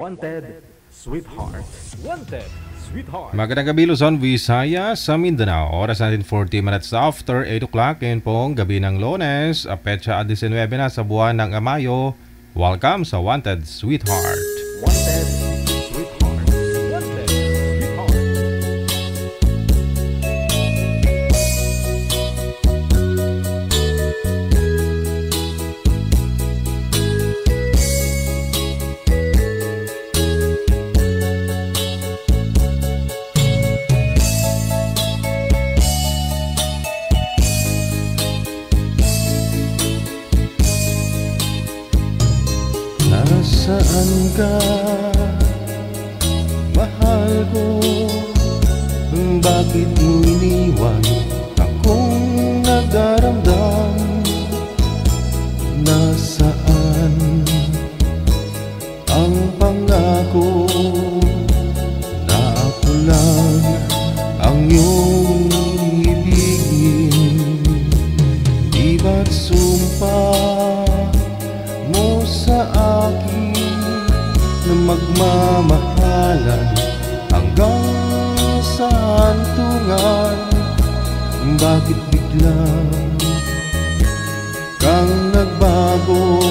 Wanted, Sweetheart. Wanted, Sweetheart. Magandang gabi Luzon, Visayas, sa Mindanao. Oras natin 40 minutes after 8 o'clock. Ngayon pong gabi ng Lunes, petsa 19 na sa buwan ng Mayo. Welcome sa Wanted, Sweetheart. Wanted, Sweetheart. Wanted, Sweetheart. Nasaan ka, mahal ko? Bakit mo iniwan akong nagdaramdam? Nasaan ang pangako na ako lang ang iyong ibigin? Di ba't sumpa mo sa akin na magmamahalan hanggang sa hantungan? Bakit bigla kang nagbago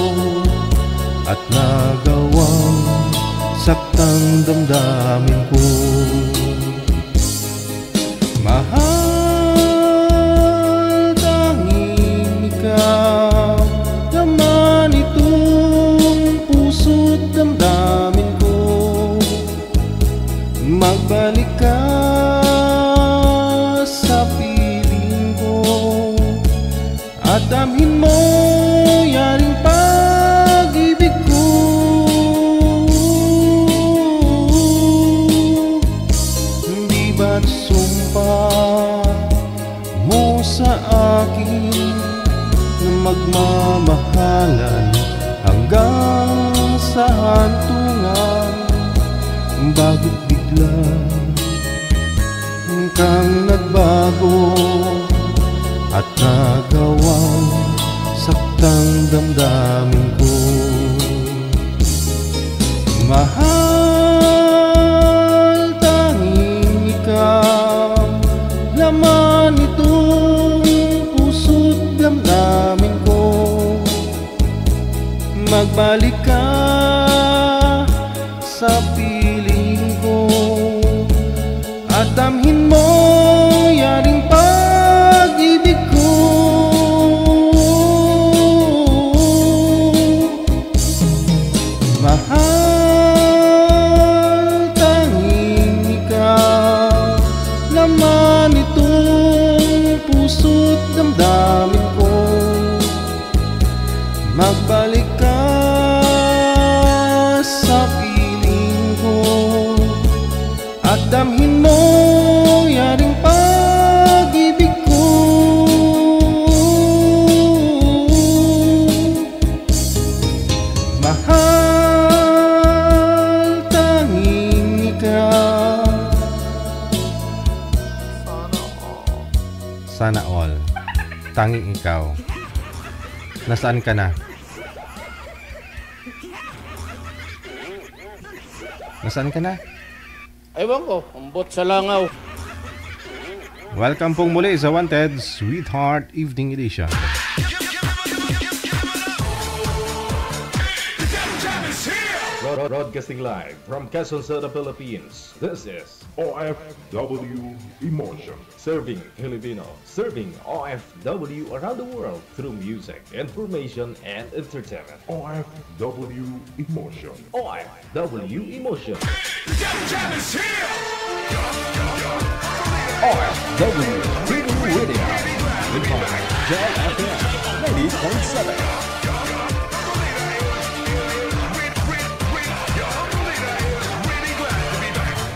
at nagawang saktang damdamin ko? Mahal, tanging ikaw naman itong puso't damdamin ko. Magbalik ka sa piling ko at damhin mo yaring pag-ibig ko. Di ba't sumpa mo sa akin na magmamahalan hanggang sa hantungan? Bakit bigla kang nagbago at nagawang saktang damdamin ko? Mahal, tanging ikaw laman itong puso't damdamin ko. Magbalik ka sa piling ko at damhin mo yaring pag-ibig ko. Mahal, tanging ikaw laman itong puso't damdamin ko. Magbalik ka sa piling ko at damhin mo yaring pag-ibig ko. Mahal, tanging ikaw. Sana all. Tanging ikaw. Nasaan ka na? Nasaan ka na? Ewan ko, umbot sa langaw. Welcome pong muli sa Wanted, Sweetheart Evening Edition. Broadcasting live from Quezon City, Philippines. This is OFW Emotion. Serving Filipino, serving OFW around the world through music, information, and entertainment. OFW Emotion. OFW Emotion. OFW Freedom Radio. In fact, JFM 90.7.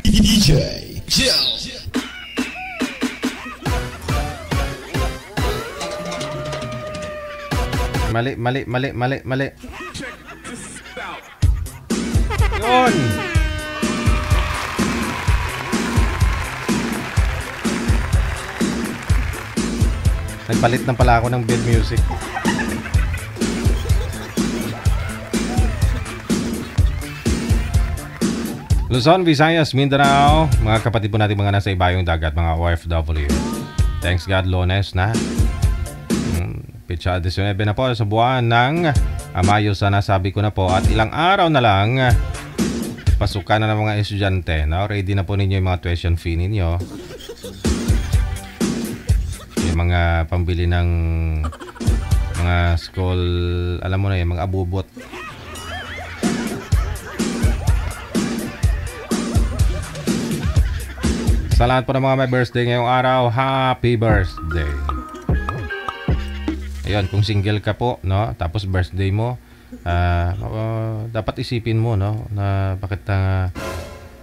DJ Jill. Mali. Yun! Nagpalit na pala ako ng bed music. Luzon, Visayas, Mindanao, mga kapatid po natin mga nasa ibayong dagat, mga OFW. Thanks God, Lunes na. Pitsa 19 na po sa buwan ng Mayo, sana sabi ko na po. At ilang araw na lang, pasukan na ng mga estudyante. No? Ready na po ninyo yung mga tuition fee ninyo. Yung mga pambili ng mga school, alam mo na yung mga abubot. Sa lahat po ng mga may birthday ngayong araw, happy birthday. Ayun, kung single ka po, no, tapos birthday mo, dapat isipin mo, no, na bakit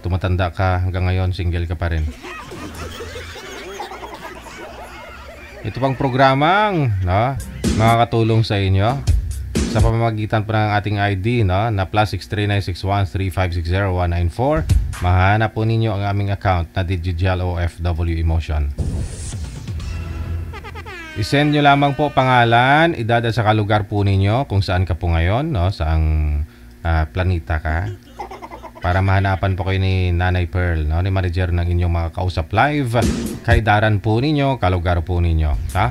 tumatanda ka hanggang ngayon, single ka pa rin. Ito pang programang, no, makakatulong sa inyo sa pamamagitan po ng ating ID, no, na +6396135609194. Mahanap po ninyo ang aming account na Digital OFW Emotion. I-send nyo lamang po pangalan, edad at saka lugar po ninyo kung saan ka po ngayon, no, saang planeta ka, para mahanapan po kayo ni Nanay Pearl, no, ni manager ng inyong mga kausap live, kaidaran po ninyo, kalugar po ninyo, ha?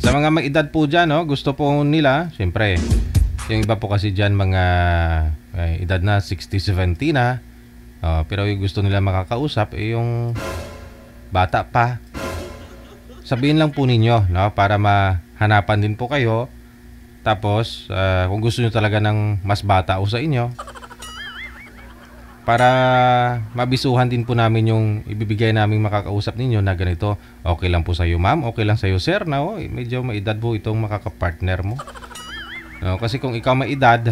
Sa mga may edad po dyan, no, gusto po nila, siyempre, yung iba po kasi dyan mga edad na 60-70 na, pero yung gusto nila makakausap, yung bata pa. Sabihin lang po ninyo, no, para mahanapan din po kayo. Tapos, kung gusto nyo talaga ng mas bata o sa inyo, para mabisuhan din po namin yung ibibigay namin makakausap ninyo na ganito, okay lang po sa'yo ma'am, okay lang sa'yo sir, na medyo may edad po itong makakapartner mo. No, kasi kung ikaw may edad,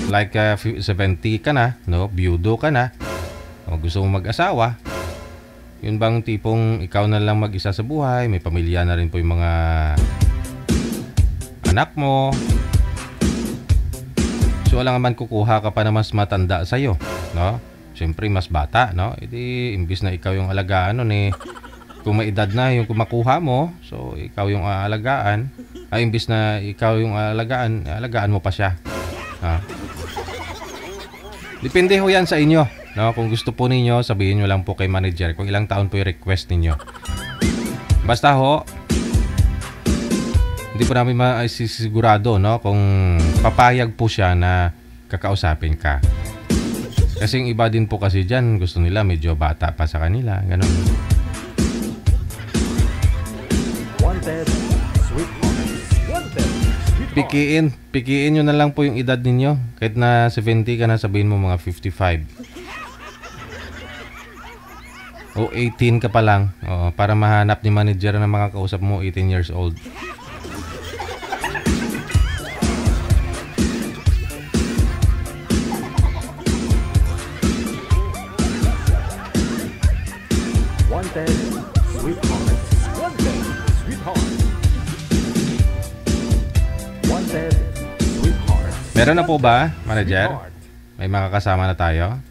like 70 ka na, no, byudo ka na, o gusto mong mag-asawa, yun bang tipong ikaw na lang mag-isa sa buhay, may pamilya na rin po yung mga anak mo, so alam naman kukuha ka pa na mas matanda sa'yo, no? Siyempre mas bata, no? Edi imbis na ikaw yung alagaan nun kung may edad na yung kumakuha mo, so ikaw yung aalagaan, imbis na ikaw yung alagaan mo pa siya. Depende ho yan sa inyo, no? Kung gusto po ninyo, sabihin nyo lang po kay manager kung ilang taon po yung request ninyo. Basta ho, hindi po namin masisigurado, no, kung papayag po siya na kakausapin ka. Kasi yung iba din po kasi dyan, gusto nila medyo bata pa sa kanila, ganun. Pikiin nyo na lang po yung edad ninyo. Kahit na 70 ka na, sabihin mo mga 55 o 18 ka pa lang, para mahanap ni manager na makakausap mo 18 years old. Meron na po ba, manager? May makakasama na tayo?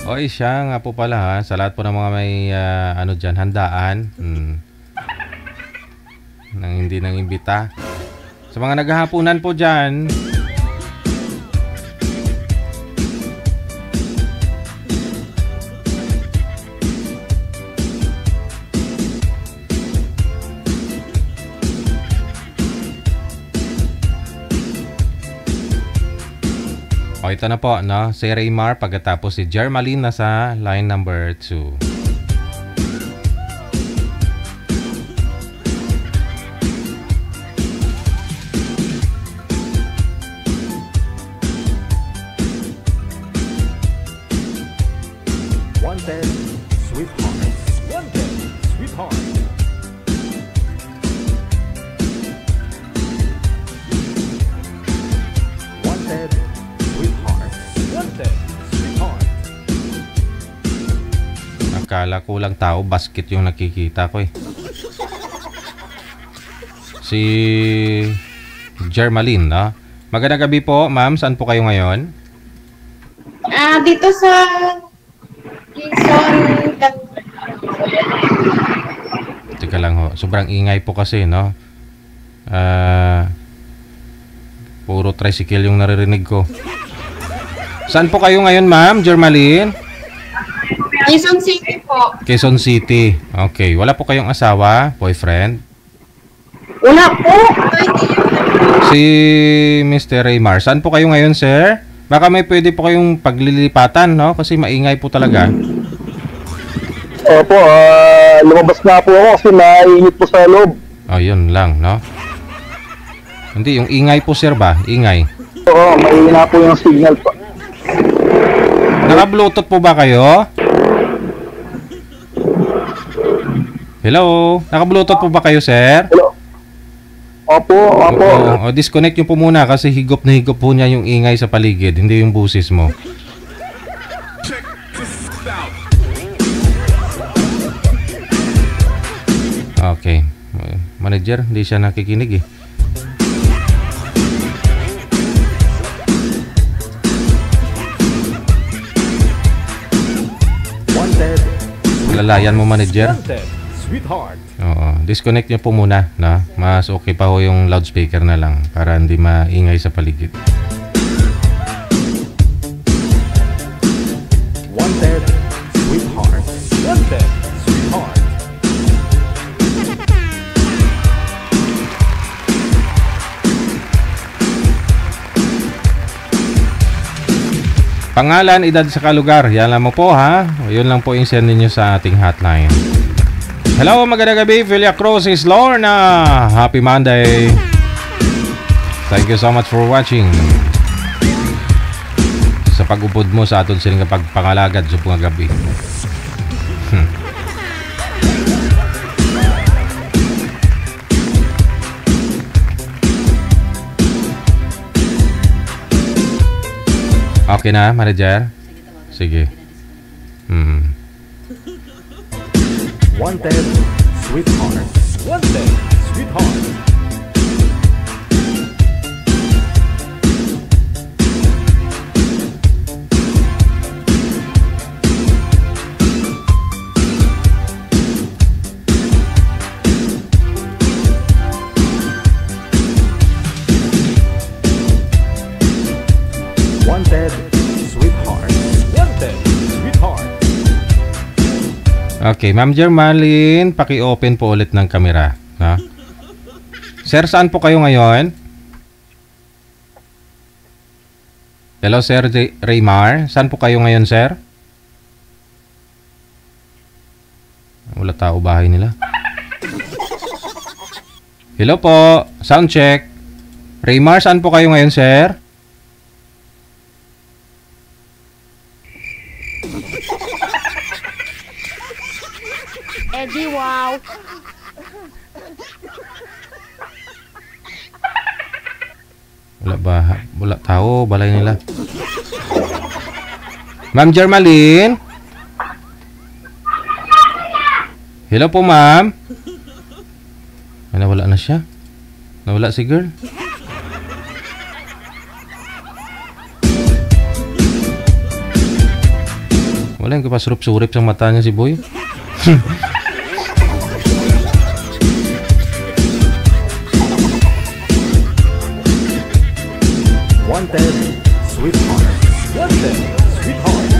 Oy, siya nga po pala, ha? Sa lahat po ng mga may ano dyan, handaan, nang hindi nang imbita. Sa mga naghahapunan po dyan, o, ito na po, no? Si Raymar, pagkatapos si Jermaline na sa line number 2. Wanted, sweetheart. Wanted, sweetheart. Wanted, sweetheart. Wanted, sweetheart. Akala ko lang tao, basket yung nakikita ko eh. Si Jermaline, no? Magandang gabi po, ma'am. Saan po kayo ngayon? Dito sa Quezon. Teka lang ho. Sobrang ingay po kasi, no? Puro tricycle yung naririnig ko. Saan po kayo ngayon, ma'am? Jermaline? Quezon City po. Quezon City. Okay. Wala po kayong asawa, boyfriend? Wala po. Si Mr. Raymar. Saan po kayo ngayon, sir? Baka may pwede po kayong paglilipatan, no? Kasi maingay po talaga. Opo, lumabas na po ako kasi mainit po sa loob. Oh, yun lang, no? Hindi, yung ingay po, sir ba? Ingay. Oo, mahina po yung signal po. Naka-Bluetooth po ba kayo? Hello? Naka-Bluetooth po ba kayo, sir? Hello? Opo. O, disconnect nyo po muna kasi higop na higop po niya yung ingay sa paligid, hindi yung busis mo. Okay. Manager, hindi siya nakikinig eh. Wanted. Lalayan mo, manager. Wanted. Sweetheart. Oo. Disconnect nyo po muna, na. Mas okay pa ho yung loudspeaker na lang para hindi maingay sa paligid. Wanted. Sweetheart. Wanted. Sweetheart. Pangalan, edad sa kalugar. Yan lang mo po, ha. Yun lang po yung send ninyo sa ating hotline. Hello, magandang gabi. Philia Cruz is Lorna. Happy Monday. Thank you so much for watching. Sa pag-upod mo sa aton silang pagpangalagad sa mga gabi. Okay na, manager? Sige. Wanted. Sweetheart. Wanted. Sweetheart. Wanted. Sweetheart. Wanted. Sweetheart. Okay, Ma'am Jermaline, paki-open po ulit ng kamera. Ha? Sir, saan po kayo ngayon? Hello, Sir Raymar. Saan po kayo ngayon, sir? Wala tao bahay nila. Hello po. Sound check. Raymar, saan po kayo ngayon, sir? Eddie, wow. Wala tao, balay nila. Ma'am Jermaline? Hello po, ma'am. Ay, nawala na siya. Nawala si girl. Wala yung kapasurup-surip sa mata niya si boy. Wanted. Sweetheart. Wanted. Sweetheart.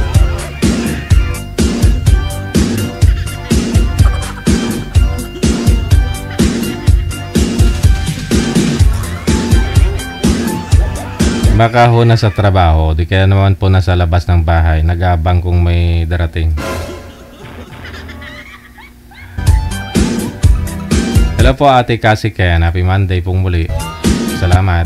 Baka ho nasa trabaho, di kaya naman po nasa labas ng bahay, nag-aabang kung may darating. Hello po Ate Cassie Ken, happy Monday pong muli. Salamat.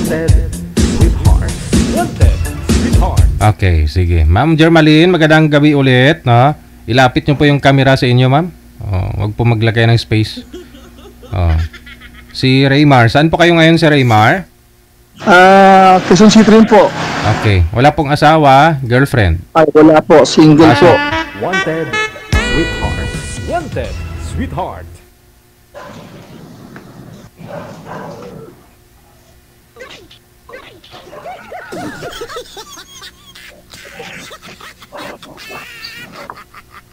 Wanted, Sweetheart. Wanted, Sweetheart. Okay, sige. Ma'am Jermaline, magandang gabi ulit, no? Ilapit niyo po yung camera sa inyo, ma'am. Wag po maglagay ng space. Si Raymar, saan po kayo ngayon si Raymar? Quezon City rin po. Okay. Wala pong asawa, girlfriend. Ay, wala po. Single po. Wanted, Sweetheart. Wanted, Sweetheart.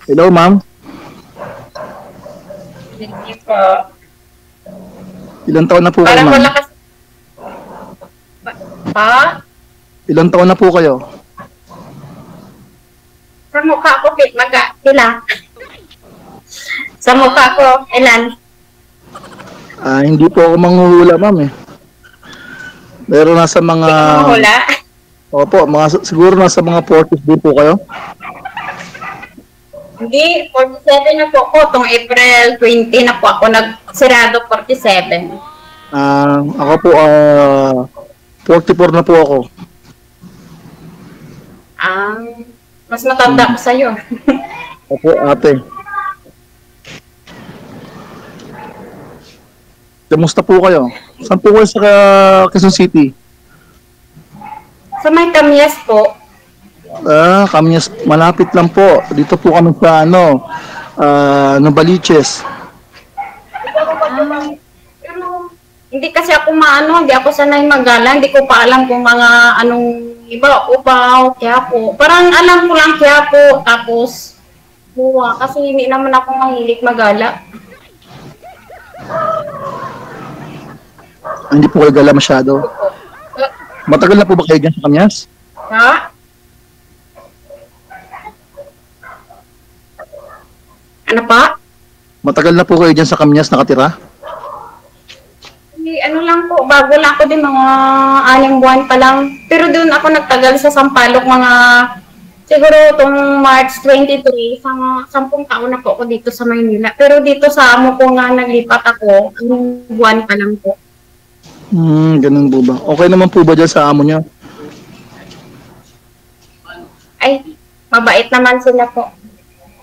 Hello, ma'am. Hindi po. Ilang taon na po kayo, Parang ma'am? wala kasi... Pa? Ilang taon na po kayo? Sa mukha ko, pila. Sa mukha ko, ilan? Hindi po ako manghuhula, ma'am, eh. Pero nasa mga... Hula? Opo, siguro nasa mga 40s din po kayo. Hindi, 47 na po ako. Itong April 20 na po ako nagsirado 47. Ako po, 44 na po ako. Mas matanda ko sa'yo. Opo, ate. Kamusta po kayo? Saan po kayo sa Quezon City? Sa may Kamyas po. Kami malapit lang po. Dito po kami sa Novaliches. Pero hindi kasi ako hindi ako sanay magala. Hindi ko pa alam kung mga anong iba, Ubaw, Quiapo. Parang alam ko lang Quiapo, tapos Buwa. Kasi hindi naman ako mahilig magala. Hindi po kayo gala masyado. Matagal na po ba kayo dyan sa Kamyas? Ha? Ano pa? Matagal na po kayo dyan sa Kamyas nakatira? Ano lang po, bago lang ako din, mga 6 buwan pa lang. Pero doon ako nagtagal sa Sampaloc, mga siguro itong March 23, 10 taon na po ako dito sa Maynila. Pero dito sa amo ko nga naglipat ako, 1 buwan pa lang po. Ganun po ba? Okay naman po ba dyan sa amo niya? Ay, mabait naman sila po.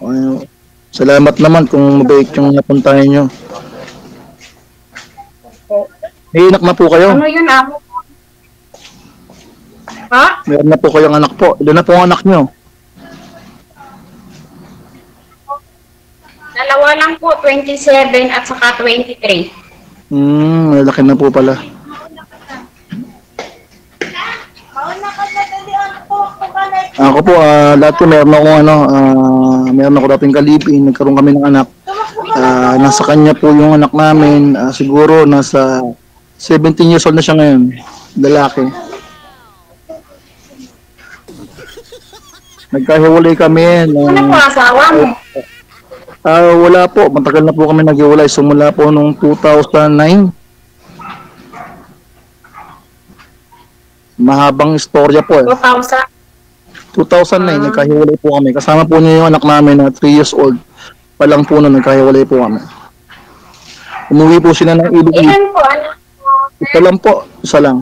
Ay, salamat naman kung mabait yung napuntahan nyo. May anak na po kayo? Ano yun, amo ko? Ha? Meron na po kayong anak po. Ilan na po ang anak nyo? 2 lang po, 27 at saka 23. Malaki na po pala. Ako po, dati meron ako dating kalipin, nagkaroon kami ng anak. Nasa kanya po yung anak namin, siguro nasa 17 years old na siya ngayon, lalaki. Nagkahiwalay kami. Ano po asawa mo? Wala po, matagal na po kami naghiwalay, simula po nung 2009. Mahabang istorya po eh. 2009, nagkahiwalay po kami. Kasama po niya yung anak namin na 3 years old. Palang po na nagkahiwalay po kami. Umuwi po sila ng Iloilo. Ilan po anak mo? Isa lang po, isa lang.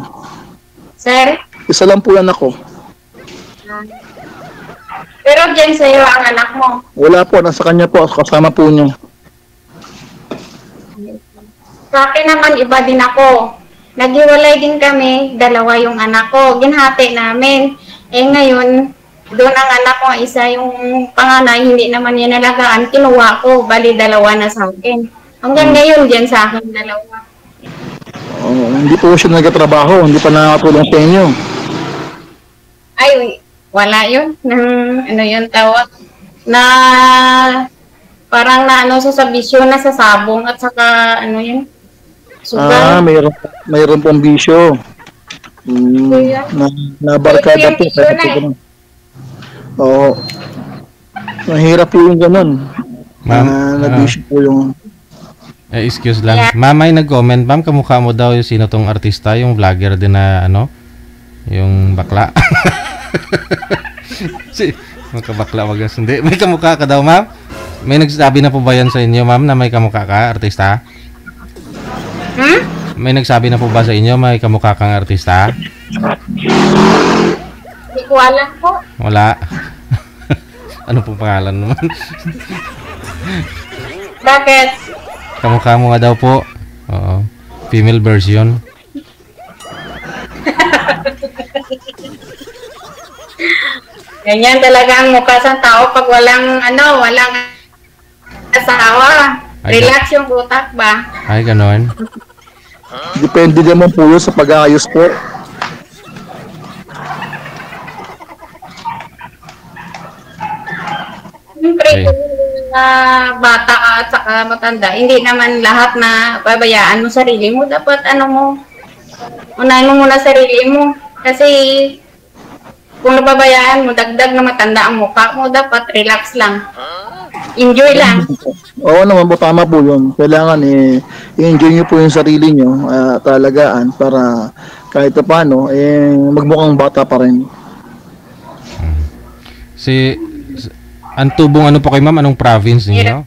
Sir? Isa lang po yan ako. Pero dyan sa'yo ang anak mo. Wala po, nasa kanya po, kasama po niya. Sa akin naman, iba din ako. Naghiwalay din kami, 2 yung anak ko. Ginhati namin. Ngayon, doon ang anak ko, isa yung panganay, hindi naman niya nalagaan. Kinuha ko, bali 2 na sa akin. Hanggang ngayon, dyan sa akin, 2. Hindi po siya nagtatrabaho, hindi pa nakakatulong sa inyo. Ay, wala yun. Ano yun tawag? Na parang sa bisyo na sa sabong at saka ano yun? Sugal. Mayroon pong bisyo. Nabarkada po. Oo. Mahirap po yung ganun. Nag-bisyo po yung... Excuse lang. Yeah. Ma'am ay nag-comment, ma'am, kamukha mo daw yung sino tong artista, yung vlogger din na yung bakla. Magkabakla wagas. Hindi. May kamukha ka daw, ma'am? May nagsabi na po ba yan sa inyo, ma'am, na may kamukha ka, artista? May nagsabi na po ba sa inyo may kamukha kang artista? Hindi ko alam po. Wala. Ano pong pangalan naman? Bakit? Kamukha mo nga daw po. Oo. Female version. Ganyan talaga ang mukha sa tao pag walang asawa. Ay, Relax yung utak ba? Ay, ganon. Depende naman po yun sa pag-aayos po. Siyempre, Okay. kung bata ka at saka matanda, hindi naman lahat na pabayaan mo sarili mo. Dapat unahin mo muna sarili mo. Kasi kung napabayaan mo, dagdag na matanda ang mukha mo, dapat relax lang. Enjoy lang. Oo naman po, tama po yun. Kailangan i-enjoy nyo po yung sarili nyo, talagaan, para kahit paano, magmukhang bata pa rin. Ang tubong ano po kay ma'am? Anong province ninyo?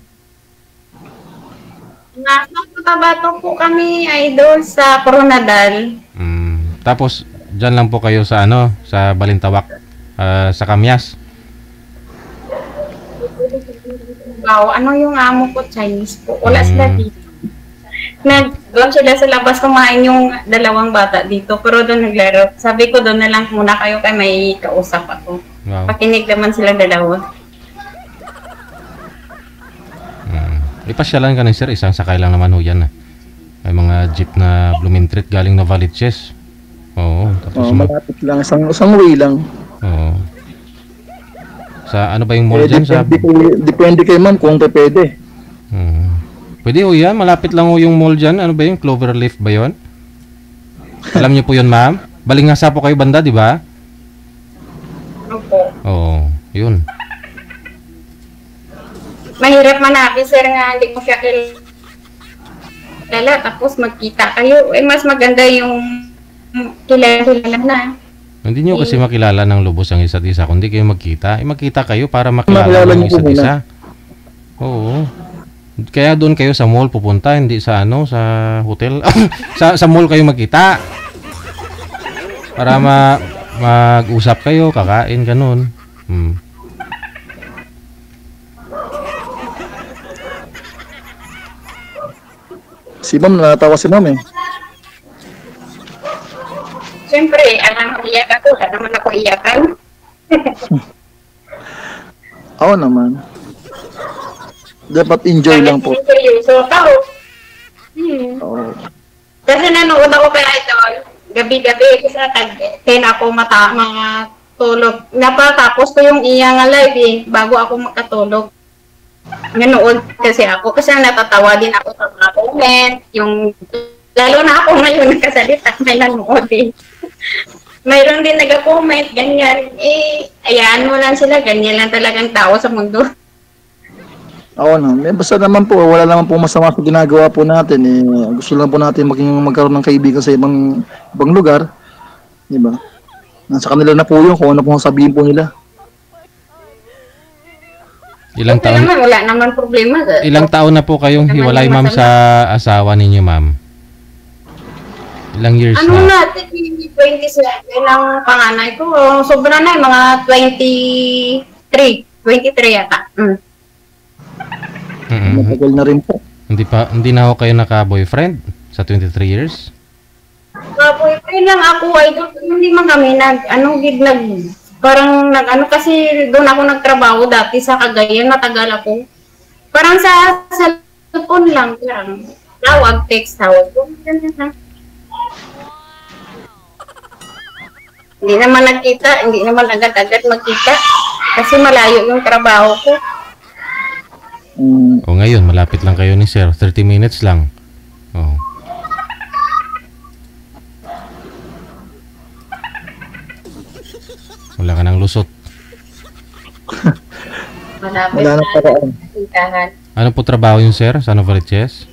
Nasa Cotabato po kami, idol, sa Coronadal. Tapos, dyan lang po kayo sa sa Balintawak, sa Kamyas. Wow, ano yung amo ko? Chinese po. Wala sila dito. Doon sila sa labas kumain yung dalawang bata dito, pero doon naglaro. Sabi ko doon na lang muna kayo kay may kausap ako. Wow. Pakinig naman sila dalawa. Ipasyalan ka na sir, isang sakay lang naman ho yan. May mga jeep na Blumentritt galing Novaliches. Oo. Tapos Malapit lang, isang way lang. Oo. Sa ano ba yung mall dyan? Depende kay ma'am kung pwede. Pwede ho yan, malapit lang ho yung mall dyan. Ano ba yung Cloverleaf ba yun? Alam niyo po yun ma'am? Balingasa po kayo banda, di ba? Opo. Oo, yun. Mahirap manapin, sir, nga hindi ko siya kilala. Tapos magkita kayo. Mas maganda yung kilala na. Hindi nyo kasi makilala ng lubos ang isa't isa, kundi kayo magkita. Magkita kayo para makilala ng isa't isa. Oo. Kaya doon kayo sa mall pupunta, hindi sa sa hotel. sa mall kayo magkita. Para mag-usap kayo, kakain, ganun. Si ma'am, natatawa si ma'am Siyempre, alam mo iyak ako. Wala naman ako iyakan. Oo naman. Dapat enjoy lang po. Seryoso tao. Oo. Kasi nanood ako kay Idol. Gabi-gabi sa tag-10 ako mga tulog. Napatapos ko yung iyang live bago ako makatulog. Nanood kasi ako. Kasi natatawa din ako sa mga comment. Lalo na ako ngayon nagkasalita. May nanood Mayroon din nag-comment, ganyan. Ayaan mo lang sila. Ganyan lang talagang tao sa mundo. Oo na. Basta naman po, wala naman po masama sa ginagawa po natin. Gusto lang po natin magkaroon ng kaibigan sa ibang lugar. Diba? Nasa kanila na po yun kung ano po sabihin po nila. Ilang taon? Wala naman problema. Ilang taon na po kayong hiwalay ma'am sa asawa ninyo ma'am? Ilang years na? 27 ang panganay ko. Sobra na mga 23 yata. Matagal na rin po. Hindi na ako kayo naka-boyfriend sa 23 years? Boyfriend lang ako, idol. Hindi man kami kasi doon ako nagtrabaho dati sa Cagayan, matagal ako. Parang sa cellphone lang, parang tawag, text, tawag. Hindi naman nagkita, hindi naman agad-agad magkita kasi malayo yung trabaho ko. O ngayon, malapit lang kayo ni Sir, 30 minutes lang. Oh. Wala ka ng lusot. Malapit Wala na paraan. Tindahan. Ano po trabaho yung Sir sa Novaliches?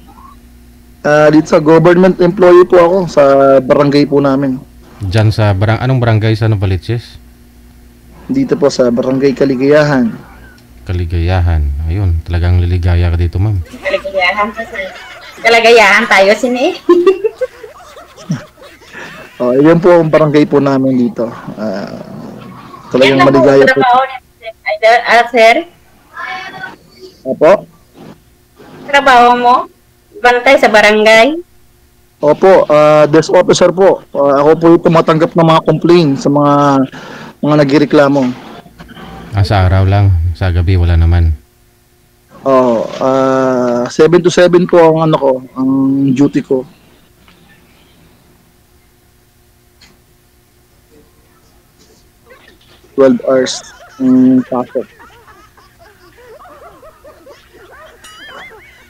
Dito sa government employee po ako sa barangay po namin. Diyan sa anong barangay sa Novaliches? Dito po sa barangay Kaligayahan. Kaligayahan. Ayun, talagang liligaya ka dito, ma'am. Kalagayahan kasi. Kalagayahan tayo sini. Yun po ang barangay po namin dito. Talagang Yan lang po maligaya po. trabaho ni sir. Opo. Trabaho mo? Bantay sa barangay? Opo, desk officer po. Ako po yung tumatanggap ng mga complaint sa mga nagreklamo. Sa araw lang, sa gabi wala naman. 7 to 7 po ang ang duty ko. Twelve hours pasok.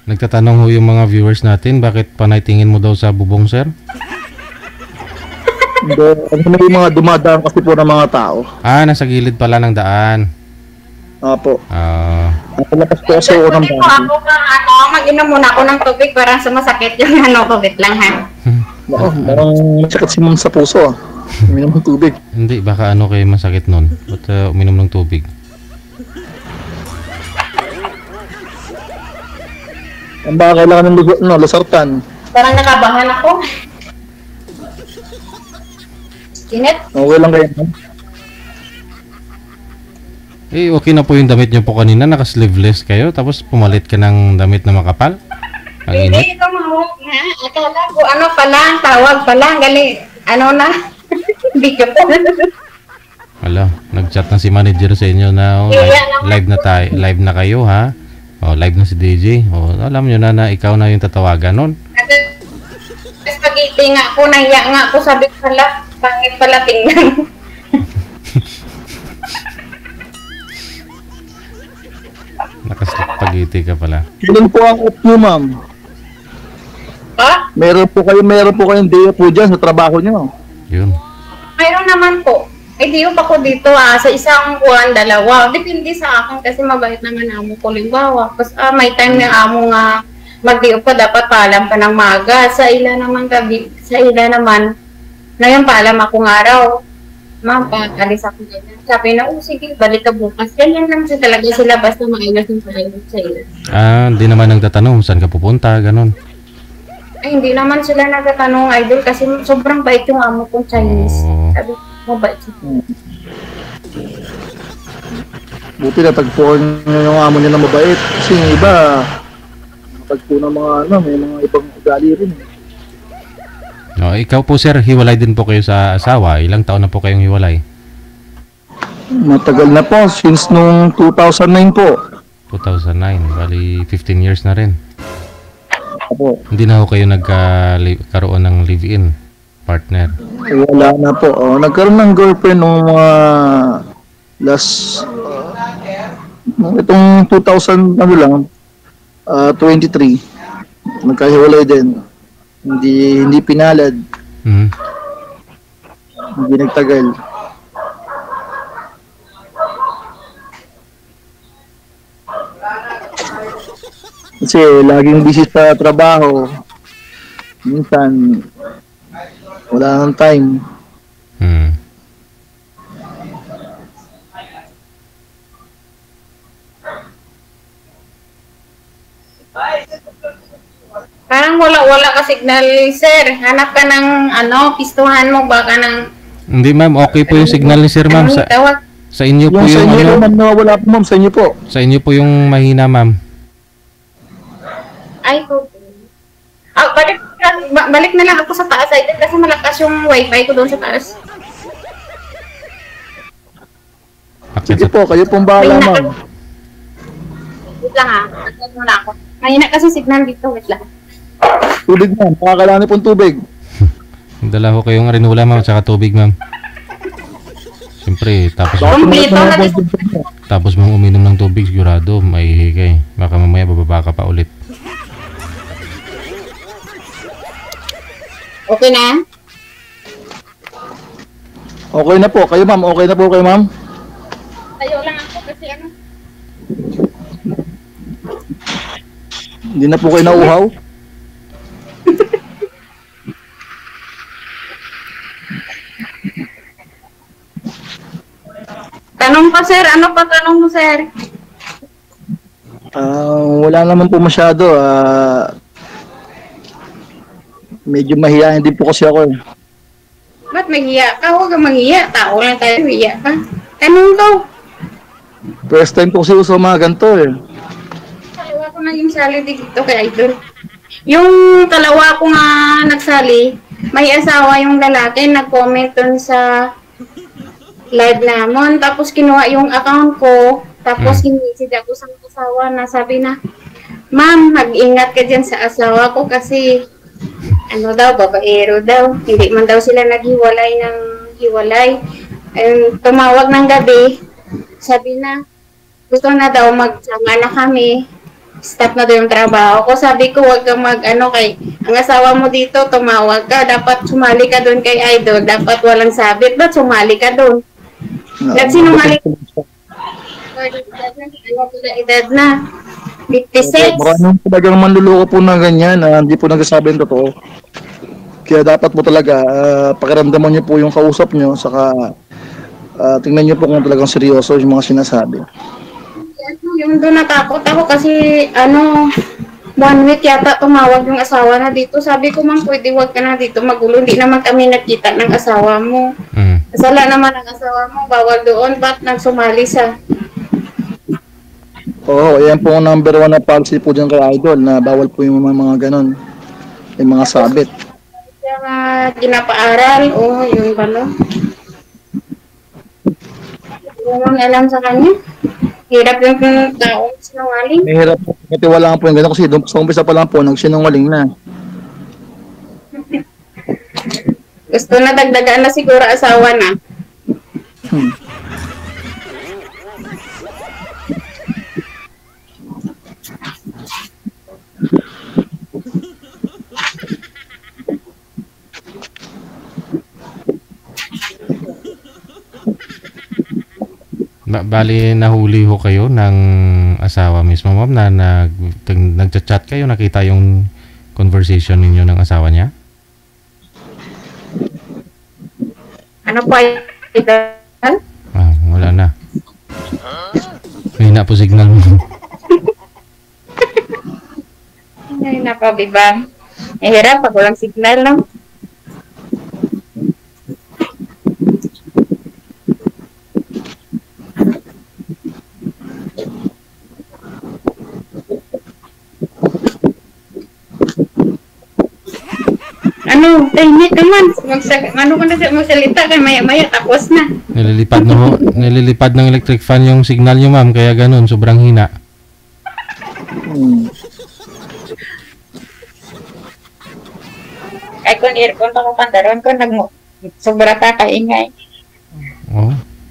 Nagtatanong ho yung mga viewers natin, bakit panay tingin mo daw sa bubong, sir? Hindi, may mga dumadaan kasi po ng mga tao. Nasa gilid pala ng daan. Opo. Napalapas po kasi ako ng Pwede bahay. po ako mag-inom muna ako ng tubig para sumasakit yung COVID lang ha. Parang masakit si ma'am sa puso. Uminom ng tubig. Hindi, baka kayo masakit nun. Ba't uminom ng tubig? Ang baka kailangan ng lasartan. Parang nakabahan ako. Init? Okay lang kayo, ma'am. Okay na po yung damit nyo po kanina, naka-sleeveless kayo, tapos pumalit ka ng damit na makapal? Ang init? Hindi, ito mahawag nga. Akala ko, tawag pala. Galing, na? Video po. Wala, nag-chat na si manager sa inyo na live na kayo ha. Live na si DJ. Alam nyo na ikaw na yung tatawagan nun. Spaghetti nga po, nahiya nga po, sabi ko pala, pangit pala tingnan. Nakaspagiti ka pala. Kailan po ang off nyo, ma'am? Ha? Meron po kayong day po dyan sa trabaho nyo. Yun. Mayroon naman po. Di pa ko dito sa isang buwan, 2. Depende sa akin kasi mabait naman amo ko. Limbawa, may time na amo nga mag-diop pa, dapat paalam pa ng maga. Sa ila naman, ngayon paalam akong araw. Ma'am, alis ako ganyan. Sabi na, sige, balik ka bukas. Ganyan lang talaga sila, basta maayos yung paalam sa ila. Hindi naman nagtatanong saan ka pupunta, ganun. Ay, hindi naman sila nagtatanong, idol, kasi sobrang bait yung amo kong Chinese. Sabi, mabait siya. Buti na tagpuan nyo yung amo nyo na mabait. Kasi yung iba, tagpo ng mga may mga ibang ugali rin. Ikaw po sir, hiwalay din po kayo sa asawa. Ilang taon na po kayong hiwalay? Matagal na po, since nung 2009 po. 2009, bali 15 years na rin. Opo. Hindi na ho kayo nagkaroon ng live-in partner? Wala na po. Nagkaroon ng girlfriend nung mga itong 2000 23. Nagkahiwalay din. Hindi pinalad. Hindi nagtagal. Kasi laging busy sa trabaho. Minsan wala nang time. Parang wala ka signal, sir. Hanap ka ng pistuhan mo, baka ng... Hindi ma'am, okay po yung signal ni sir ma'am. Sa inyo po yung sa inyo naman nawawala po ma'am, sa inyo po. Sa inyo po yung mahina ma'am. Ay, balik na lang ako sa taas ay kasi malakas yung wifi ko doon sa taas. Sige po, kayo pong bahala ma'am. Wait lang nagtag muna ako. Mahina kasi signal dito, wait lang. Tubig ma'am, pakakailangan pong tubig. Dala ko kayong arinula ma'am, tsaka tubig ma'am. Siyempre, tapos mong uminom ng tubig, sigurado, maihigay. Baka mamaya bababa ka pa ulit. Okay na? Okay na po, kayo ma'am, okay na po kayo ma'am? Tayo lang ako kasi Hindi na po kayo nauuhaw? Tanong pa sir, ano pa tanong mo sir? Wala naman po masyado. Medyo mahihain din po kasi ako. nahiya ka, huwag kang manghiya. Tao lang tayo, hiya ka. Tanong ko. First time po kasi uso mga ganito eh. Kalawa ko naging sali dito kay Idol. Yung kalawa ko nga nagsali, may asawa yung lalaki, nag-comment dun sa live namon. Tapos kinuha yung account ko. Tapos hinisid ako sa asawa na sabi na, Ma'am, mag-ingat ka dyan sa asawa ko kasi ano daw, babaero daw. Hindi man daw sila naghiwalay ng hiwalay. Tumawag ng gabi, sabi na, gusto na daw magsama na kami. Stop na daw yung trabaho ko. Sabi ko, wag kang kay ang asawa mo dito, tumawag ka. Dapat sumali ka doon kay Idol. Dapat walang sabit. Ba't sumali ka doon? Nagsinungaling. Edad na. 56. Maraming talagang manluloko po na ganyan, hindi po nagsasabi ng totoo. Kaya dapat po talaga, pakiramdaman niyo po yung kausap niyo, saka tingnan niyo po kung talagang seryoso yung mga sinasabi. Yung doon natakot ako kasi 1 week yata tumawag yung asawa na dito. Sabi ko, Ma'am, pwede wag ka na dito magulo. Hindi naman kami nakita ng asawa mo. Sala naman ang asawa mo, bawal doon. Ba't nagsumali sa... Oo, yan po ang number 1 na policy po dyan kay Idol, na bawal po yung mga ganon, yung mga sabit. Kaya ginapaaral, yun ba no? Hindi naman alam sa kanya. Hirap yung taong sinungaling. Mahirap po, katiwalaan po yung ganon kasi sa umpisa pa lang po, nagsinungaling na. Gusto na dagdagan na siguro asawa na. Bali, nahuli ho kayo ng asawa mismo, ma'am, na nagchat-chat kayo, nakita yung conversation ninyo ng asawa niya? Ano po Idol? Wala na. Hina po signal mo. Ay, napabibang. Hirap pag walang signal, no? Tahimik naman. Ano ka na magsalita kay maya-maya tapos na. Nililipad ng electric fan yung signal nyo, ma'am, kaya ganun, sobrang hina. Ay kung aircon ako pandaron ko, sobra ka kaingay.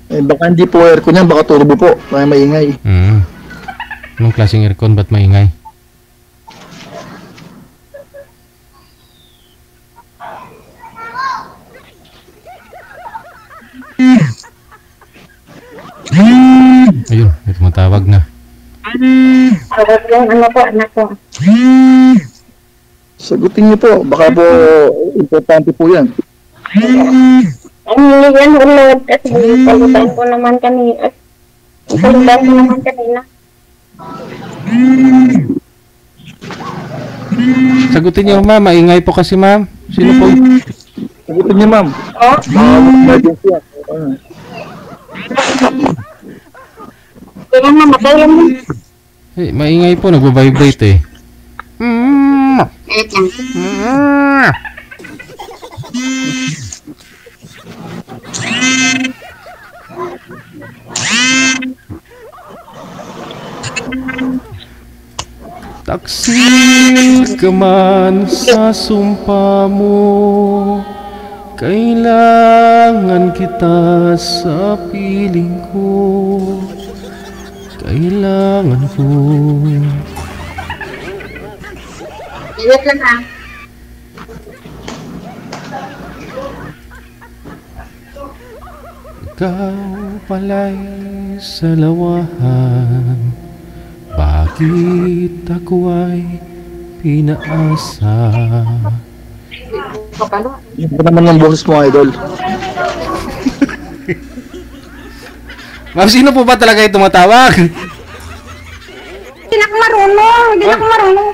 Baka hindi po aircon yan, baka turbo po, kaya maingay. Anong klaseng aircon, ba't maingay? Ayun, may tumatawag na. Tawag yung anak ko. Sagutin niyo po, baka po importante po yan. Ang yan ulit at sagutan ko naman kanina. Sagutan ko naman kanina. Sagutin niyo, ma'am, maingay po kasi, ma'am. Sino po? Sagutin niyo, ma'am. Emergency yan. Kaya mamatay lang mo. Maingay po, nagbabibrate eh. Taksil ka man sa sumpa mo, kailangan kita sa piling ko. Kailangan ko. Iwit lang ha. Ikaw pala'y sa lawahan, bakit ako ay pinaasa? Yan pa naman ang boses mo, Idol. Ma'am, sino po ba talaga yung tumatawag? Hindi na ako marunong. Hindi na ako marunong.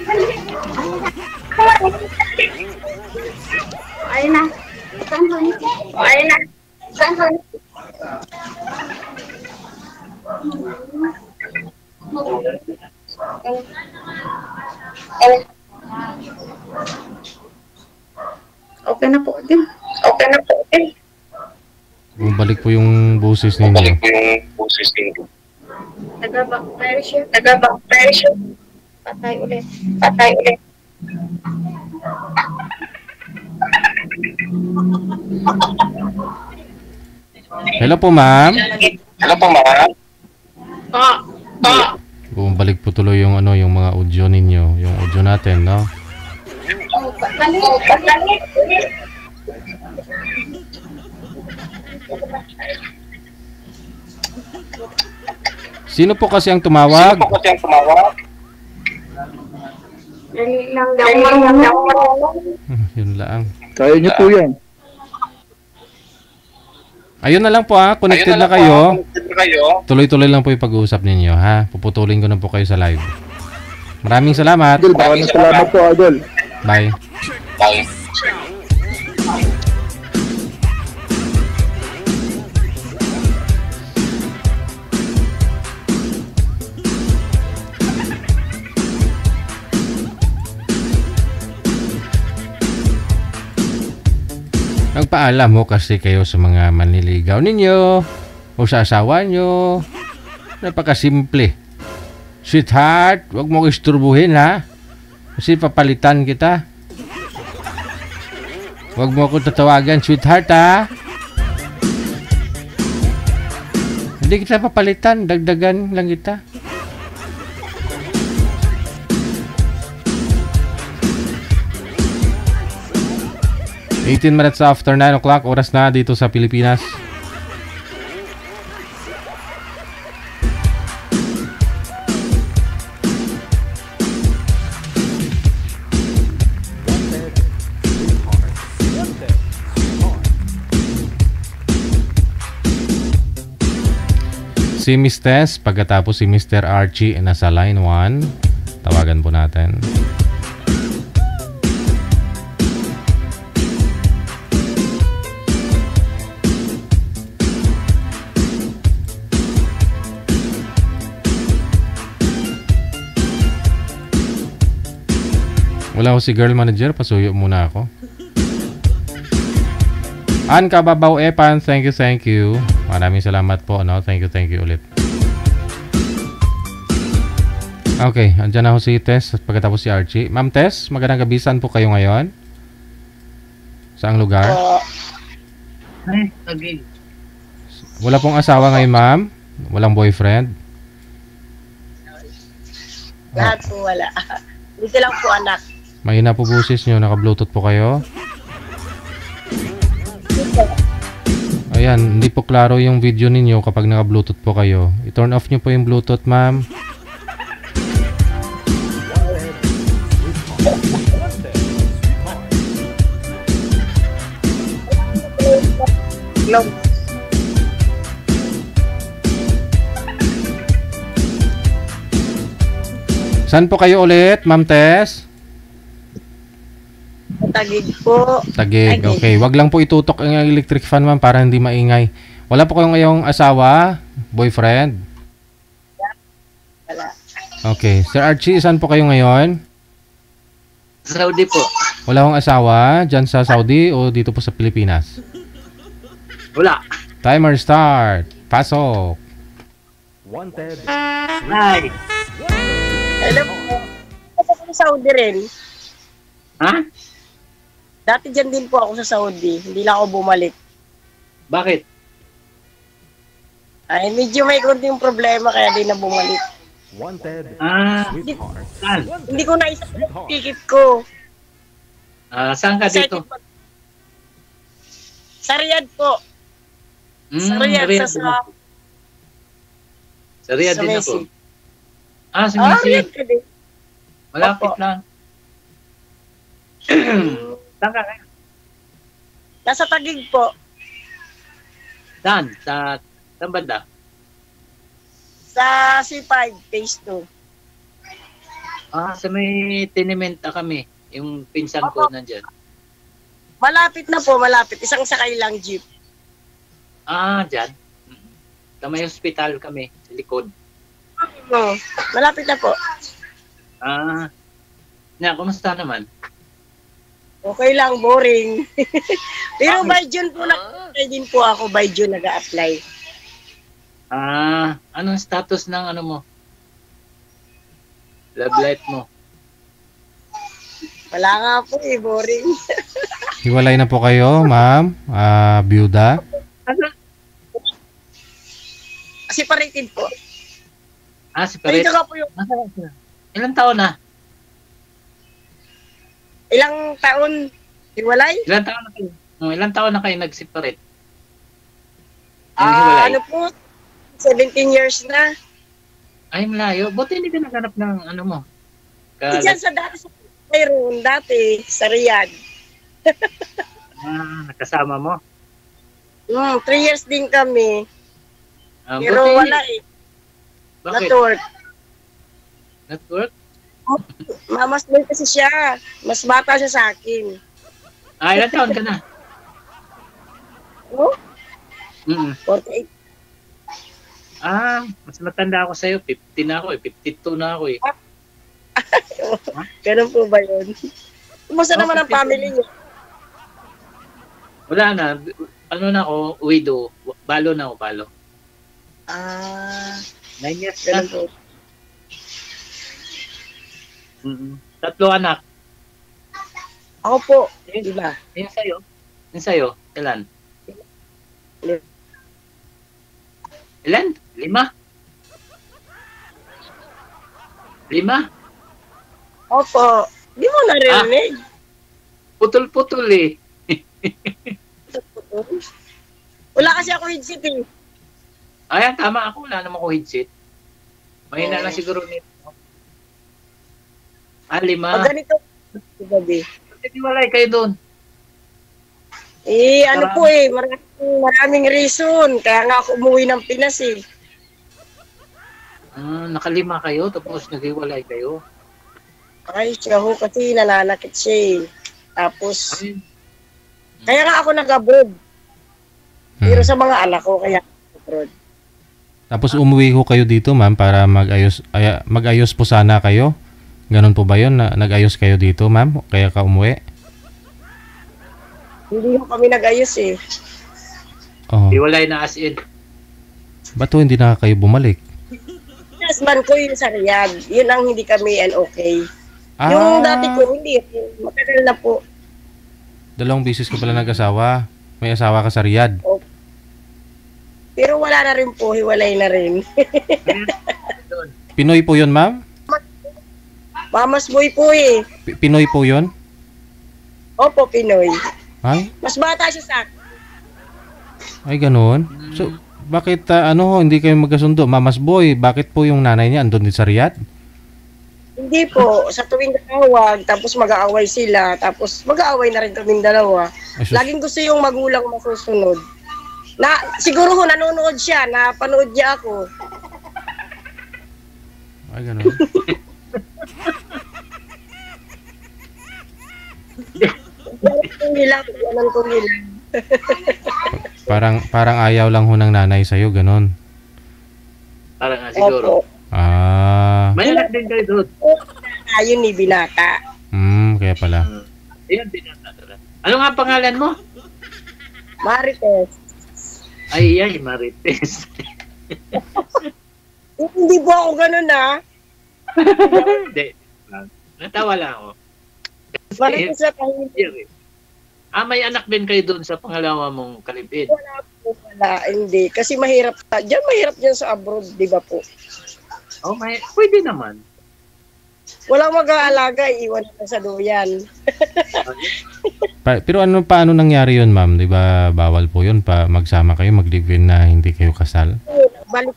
Ay na. Ay na. Okay na po din. Bumalik po yung boses ninyo. Nag-backfire siya. Patay ulit. Hello po, ma'am. Pa. Bumalik po tuloy yung yung mga audio ninyo, yung audio natin, no? Sino po kasi ang tumawag? Dali lang daw. Yun lang. Kaya niyo po yan. Ayun na lang po connected na kayo. Tuloy-tuloy lang po yung pag-uusap ninyo ha. Puputulin ko na po kayo sa live. Maraming salamat. Idol, maraming salamat po, Idol. Bye. Nagpaalam mo kasi kayo sa mga manliligaw ninyo o sa asawa nyo. Napakasimple. Sweetheart, wag mo ko isturbuhin ha. Kasi papalitan kita. Wag mo ko tatawagan, sweetheart ha. Hindi kita papalitan, dagdagan lang kita. ...18 minutes after 9 o'clock, oras na dito sa Pilipinas. Si Miss Tess, pagkatapos si Mr. Archie nasa line 1. Tawagan po natin. Wala ko si girl manager, pasuyo muna ako. An Kababaw Epan, thank you. Maraming salamat po, no? Thank you ulit. Okay, andyan na ho si Tess, pagkatapos si Archie. Ma'am Tess, magandang gabi, saan po kayo ngayon? Saang lugar? Wala pong asawa ngayon, ma'am? Walang boyfriend? Lahat po wala. Dito lang po anak. Mahina po boses nyo, naka-bluetooth po kayo? Ayan, hindi po klaro yung video ninyo kapag naka-bluetooth po kayo. I-turn off nyo po yung bluetooth, ma'am. Saan po kayo ulit, Ma'am Tess? Tagig po. Tagig, okay. Wag lang po itutok ang electric fan, ma'am, para hindi maingay. Wala po kayong ngayong asawa? Boyfriend? Wala. Okay. Sir Archie, saan po kayo ngayon? Saudi po. Wala akong asawa dyan sa Saudi o dito po sa Pilipinas? Wala. Timer start. Pasok. Wanted. Hi. Hello po. Ako sa Saudi rin. Ha? Dati dyan din po ako sa Saudi. Hindi lang ako bumalik. Bakit? Ay, medyo may konting problema kaya di na bumalik. Wanted. Sweetheart. Saan? Hindi ko naisip yung ticket ko. Saan ka dito? Sa Riyadh po. Sa Riyadh, sa Riyadh sa din Messi. ako. Sa Messi. Riyadh ka din. Malapit Opo. lang. Saan ka ngayon? Nasa Tagig po. Saan? Saan banda? Sa C5, phase 2. Sa may tenement kami. Yung pinsan ko nandyan. Malapit na po, malapit. Isang sakay lang jeep. Ah, dyan. Sa may hospital kami, sa likod. No, malapit na po. Ah, kumusta naman? Okay lang, boring. Pero by June po, nag-apply din po ako. By June nag-a-apply. Ah, anong status ng ano mo? Love life mo? Wala nga po boring. Hiwalay na po kayo, ma'am? Byuda? Separated po. Ah, separate. Dito ka po yung Ilang taon na? ilang taon hiwalay? Ilang taon na kayo? Ilang taon na kayo nag-separate? Hiwalay? Ano po? 17 years na. Ay, malayo. Buti hindi ka naghanap ng ano mo? Diyan sa dati sa Mayroon, dati sa Riyadh. Nakasama mo? 3 years din kami. Pero buti, wala eh. Bakit? Network. Network? Mamas din kasi siya. Mas bata siya sa akin. Ah, ilang taon ka na? Oh? 48. Ah, mas matanda ako sa'yo. 50 na ako eh. 52 na ako eh. Ganun po ba yun? Kumusta naman ang family niyo? Wala na. Ano na ako? Widow. Balo na ako, balo. 9 years na. Ganun po. 3 anak. Ako po. Diba? Yung sa'yo? Yung sa'yo? Ilan? Ilan? 5? 5? Opo. Di mo narinig. Putol-putol eh. Wala kasi ako headset eh. Ayan, tama ako. Wala naman ako headset. Mahina lang siguro nito. 5. Pag ganito, gabi. Kasi walay kayo doon. Ano po eh, maraming reason. Kaya nga ako umuwi ng Pinas eh. Naka-5 kayo, tapos naghiwalay kayo. Ay, siya ho kasi nananakit siya eh. Tapos, kaya nga ako nag-abroad. Pero sa mga anak ko, kaya abroad. Tapos umuwi ho kayo dito, ma'am, para mag-ayos po sana kayo. Ganon po ba yun? Nag-ayos kayo dito, ma'am? Kaya ka umuwi? Hindi ho kami nag-ayos eh. Oh. Hiwalay na as in. Ba't ho hindi na kayo bumalik? Husband ko yung sa Riyadh. Yun ang hindi kami okay. Yung dati ko, hindi. Matagal na po. 2 beses ka pala nag-asawa. May asawa ka sa Riyadh. Pero wala na rin po. Hiwalay na rin. Pinoy po yun, ma'am? Mamas boy po eh. Pinoy po yun? Opo, Pinoy. Ay? Mas bata siya sa akin. Ay, ganun? So, bakit hindi kayo magkasundo? Mamas boy, bakit po yung nanay niya andun din sa Riyadh? Hindi po. Sa tuwing tawag, tapos mag-aaway sila, tapos mag-aaway na rin kaming dalawa. Laging gusto yung magulang masusunod. Siguro ho, nanonood siya, napanood niya ako. Ay, ganun. Parang ayaw lang ho ng nanay sa'yo, ganun. Parang nga siguro. May anak din kayo doon. Ayun ni binata. Kaya pala. Ayan, binata. Ano nga pangalan mo? Marites. Ay, Marites. Hindi po ako ganun Hindi. Natawa lang ako. Marites sa tahimik. May anak din kayo doon sa pangalawa mong kalipid. Wala, hindi. Kasi mahirap dyan sa abroad, di ba po? Pwede naman. Walang mag-aalaga, iwan na sa duyan. Pero paano nangyari yun, ma'am? Di ba bawal po yun pa magsama kayo, mag-live-in na hindi kayo kasal? Balik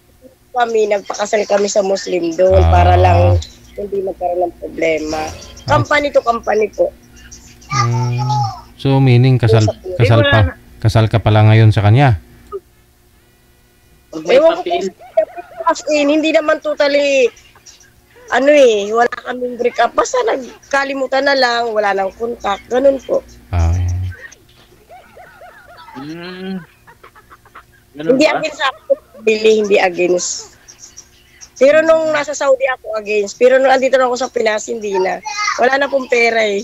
kami, nagpakasal kami sa Muslim doon para lang hindi magkaroon ng problema. Company to company po. So meaning kasal ka pala ngayon sa kanya? Ewan ko hindi naman totally wala kaming break up. Basta nagkalimutan na lang, wala nang contact, ganun po. Ganun Hindi ba? against ako, hindi against. Pero nung nasa Saudi ako against, pero nung andito na ako sa Pinas, hindi na. Wala na pong pera eh.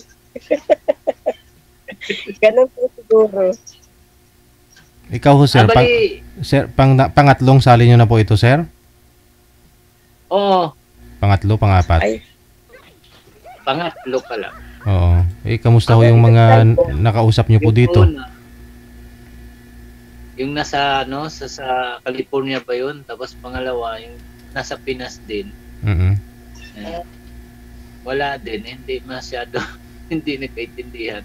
Ganun po siguro. Ikaw ho, sir. Bali, Sir, pangatlong sali nyo na po ito, sir? oo, Pangatlo, pangapat? Ay. pangatlo pa lang. Oo. Kamusta ho yung mga nakausap nyo po Yung dito? una, yung nasa, sa California ba yun? Tapos pangalawa, yung nasa Pinas din. Mm-mm. Wala din, hindi masyado, hindi nagkaintindihan.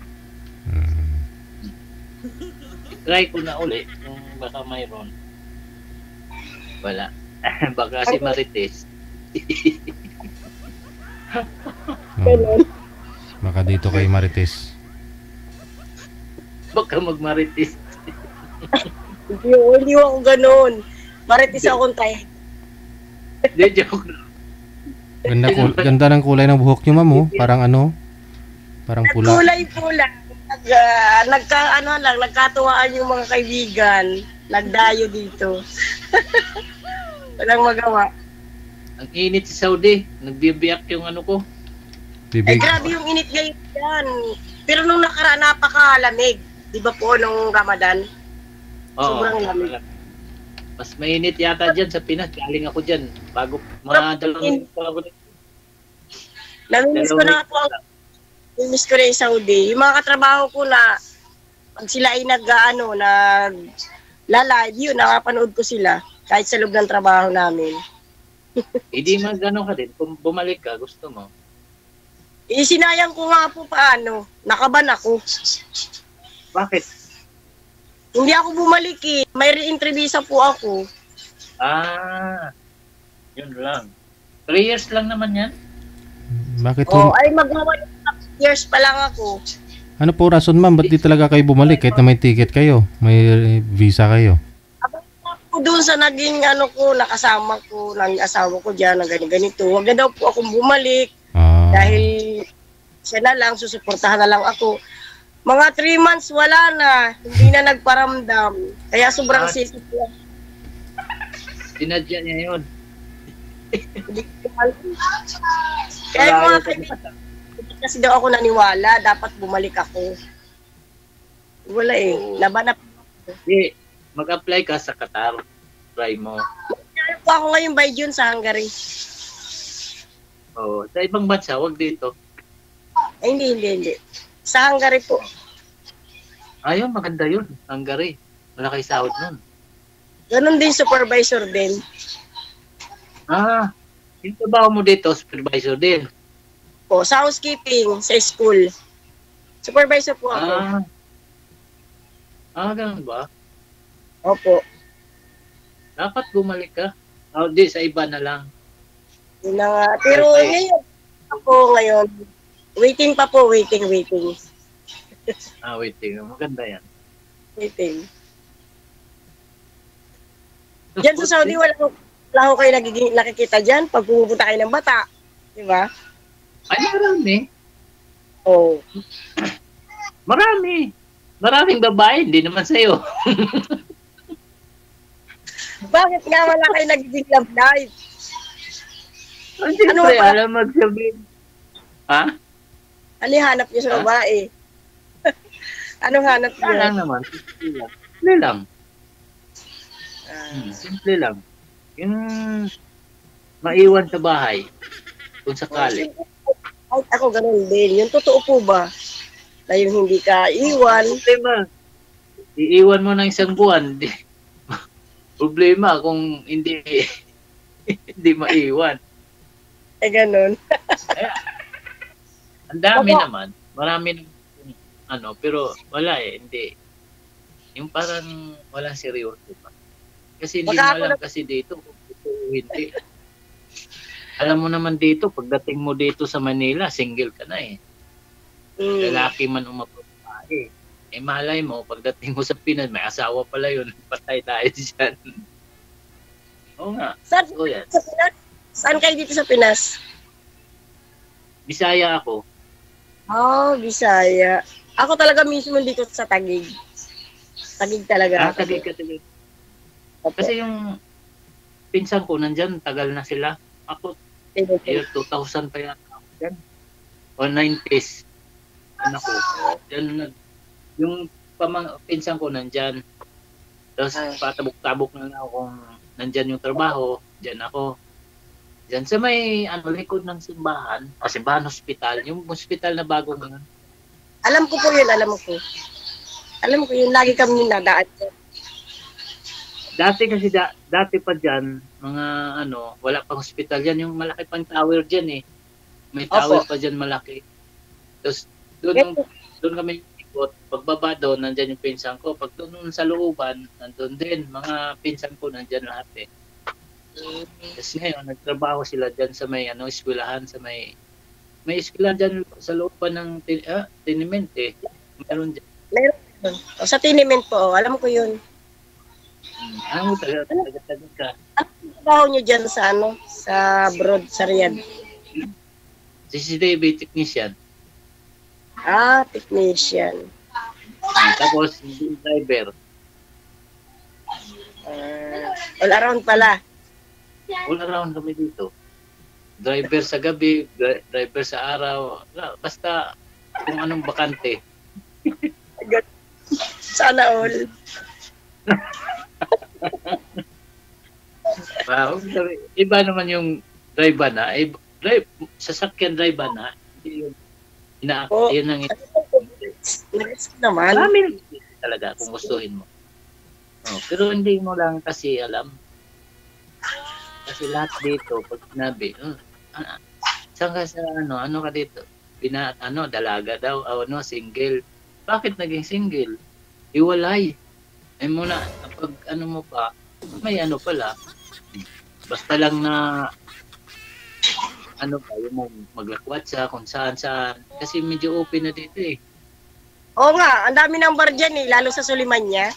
Try ko na ulit kung baka mayroon. Wala. Baka si Marites. Baka dito kay Marites. Baka mag-Marites. Hindi ako ganun. Maritis akong tayo. Hindi, joke lang. Ganda ng kulay ng buhok nyo, ma'am. Oh. Parang ano? Parang pula. Kulay-pula. Nagkatuwaan yung mga kaibigan. Nagdayo dito. Walang magawa. Ang init sa Saudi. Nagbibiyak yung ano ko. Bibig. Grabe yung init ngayon yan. Pero nung nakaraan, napakalamig. Di ba po, nung Ramadan? Oo. Sobrang lamig. Mas mainit yata dyan sa Pinas. Galing ako dyan. Bago, mga dalawang pa ako. Namimiss ko na po ang namimiss ko na yung Saudi. Yung mga katrabaho ko na pag sila ay nag-live, yun, nakapanood ko sila kahit sa loob ng trabaho namin. Hindi magano ka din. Kung bumalik ka, gusto mo. Sinayang ko nga po paano. Nakaban ako. Bakit? Hindi ako bumalik eh. May re-interview po ako. Yun lang. 3 years lang naman yan. Bakit Oh, ho? ay magwa 1 years pa lang ako. Ano po rason, ma'am? Ba't di talaga kayo bumalik kahit na may ticket kayo? May visa kayo? Doon sa naging nakasama ko, ng asawa ko dyan, ng ganito. Huwag na daw po akong bumalik. Dahil siya na lang, susuportahan na lang ako. Mga 3 months, wala na. Hindi na nagparamdam. Kaya sobrang sisip ko. Sinadya niya yun. Hindi ko alam. Kaya mga kaibigan, kasi daw ako naniwala, dapat bumalik ako. Wala eh. Laban na. Hindi. Mag-apply ka sa Qatar. Try mo. Mag-apply po ako ngayon by June sa Hungary. Sa ibang bansa, wag dito. Ay, hindi. Sa Hungary po. Ayun, maganda yun. Hungary. Malaki sahod nun. Ganon din, supervisor din. Yung trabaho mo dito, supervisor din. Po, sa housekeeping, sa school. Supervisor po ako. Ganun ba? Opo. Dapat bumalik ka. Di, sa iba na lang. Yun na nga. Pero ngayon, waiting pa po, waiting. Waiting. Maganda yan. Waiting. Diyan sa Saudi, wala ko kayo nakikita dyan pag pumunta kayo ng bata. Di ba? Ay, marami. Oo. Marami. Maraming babae, hindi naman sa'yo. Bakit nga wala kayo nagiging love life? Siyempre, alam magsabihin. Ano yung hanap niyo sa babae? Anong hanap niyo? Lang naman. Simple lang. Simple lang. Yung maiwan sa bahay. Kung sakali. Ay, ako ganun din. Yung totoo po ba? Na yung hindi ka iwan. Problema. Iiwan mo ng isang buwan. Problema kung hindi maiwan. Ganun. Ang dami naman. Marami pero wala hindi. Yung parang walang seryoso pa. Kasi hindi mo alam kasi dito kung hindi. Alam mo naman dito, pagdating mo dito sa Manila, single ka na eh. Lalaki man umapapae. Malay mo, pagdating mo sa Pinas, may asawa pala yun. Patay tayo dyan. Oo nga. Saan kayo dito sa Pinas? Bisaya ako. Bisaya. Ako talaga mismo dito sa Taguig. Tagig talaga. Tagig ka. Kasi yung pinsan ko nandyan, tagal na sila. Ako, year 2000 pa yata ako dyan. O 90s. Ano ko, dyan, yung pinsan ko nandyan. Tapos patabok-tabok na ako kung nandyan yung trabaho, dyan ako. Dyan sa may likod ng simbahan, simbahan hospital, yung hospital na bago ngayon. Alam ko po yun, alam ko. Alam ko yun, lagi kami nadaan. Dati kasi, dati pa dyan, mga wala pang hospital yan, yung malaki pang tower dyan eh. May tower pa dyan malaki. Tapos doon kami ikot, pagbaba doon, nandyan yung pinsan ko. Pag doon sa looban, nandun din, mga pinsan ko nandyan lahat eh. Tapos ngayon, nagtrabaho sila dyan sa may eskwelahan, sa may eskwelahan dyan sa looban ng tiniment eh. Meron dyan. Meron. O, sa tiniment po, alam ko yun. Ano taga ka? Ano trabaho nyo dyan sa sa abroad, sa Riyadh? CCTV technician. Technician. Tapos, driver. All around pala. All around kami dito. Driver sa gabi, driver sa araw. Basta kung anong bakante. Sana all. Wow, iba naman yung driver na. Sasakyan driver na. Hindi yung yun ang naman. Marami talaga kung gustuhin mo. Pero hindi mo lang kasi alam. Kasi lahat dito, pag sinabi, saan ka sa ano ka dito? Dalaga daw, single. Bakit naging single? Iwalay. Ay muna, pag mo pa, may pala. Basta lang na, yung maglakwat sa kung saan. Kasi medyo open na dito eh. Oo nga, ang dami ng bar dyan eh, lalo sa Sulimanya.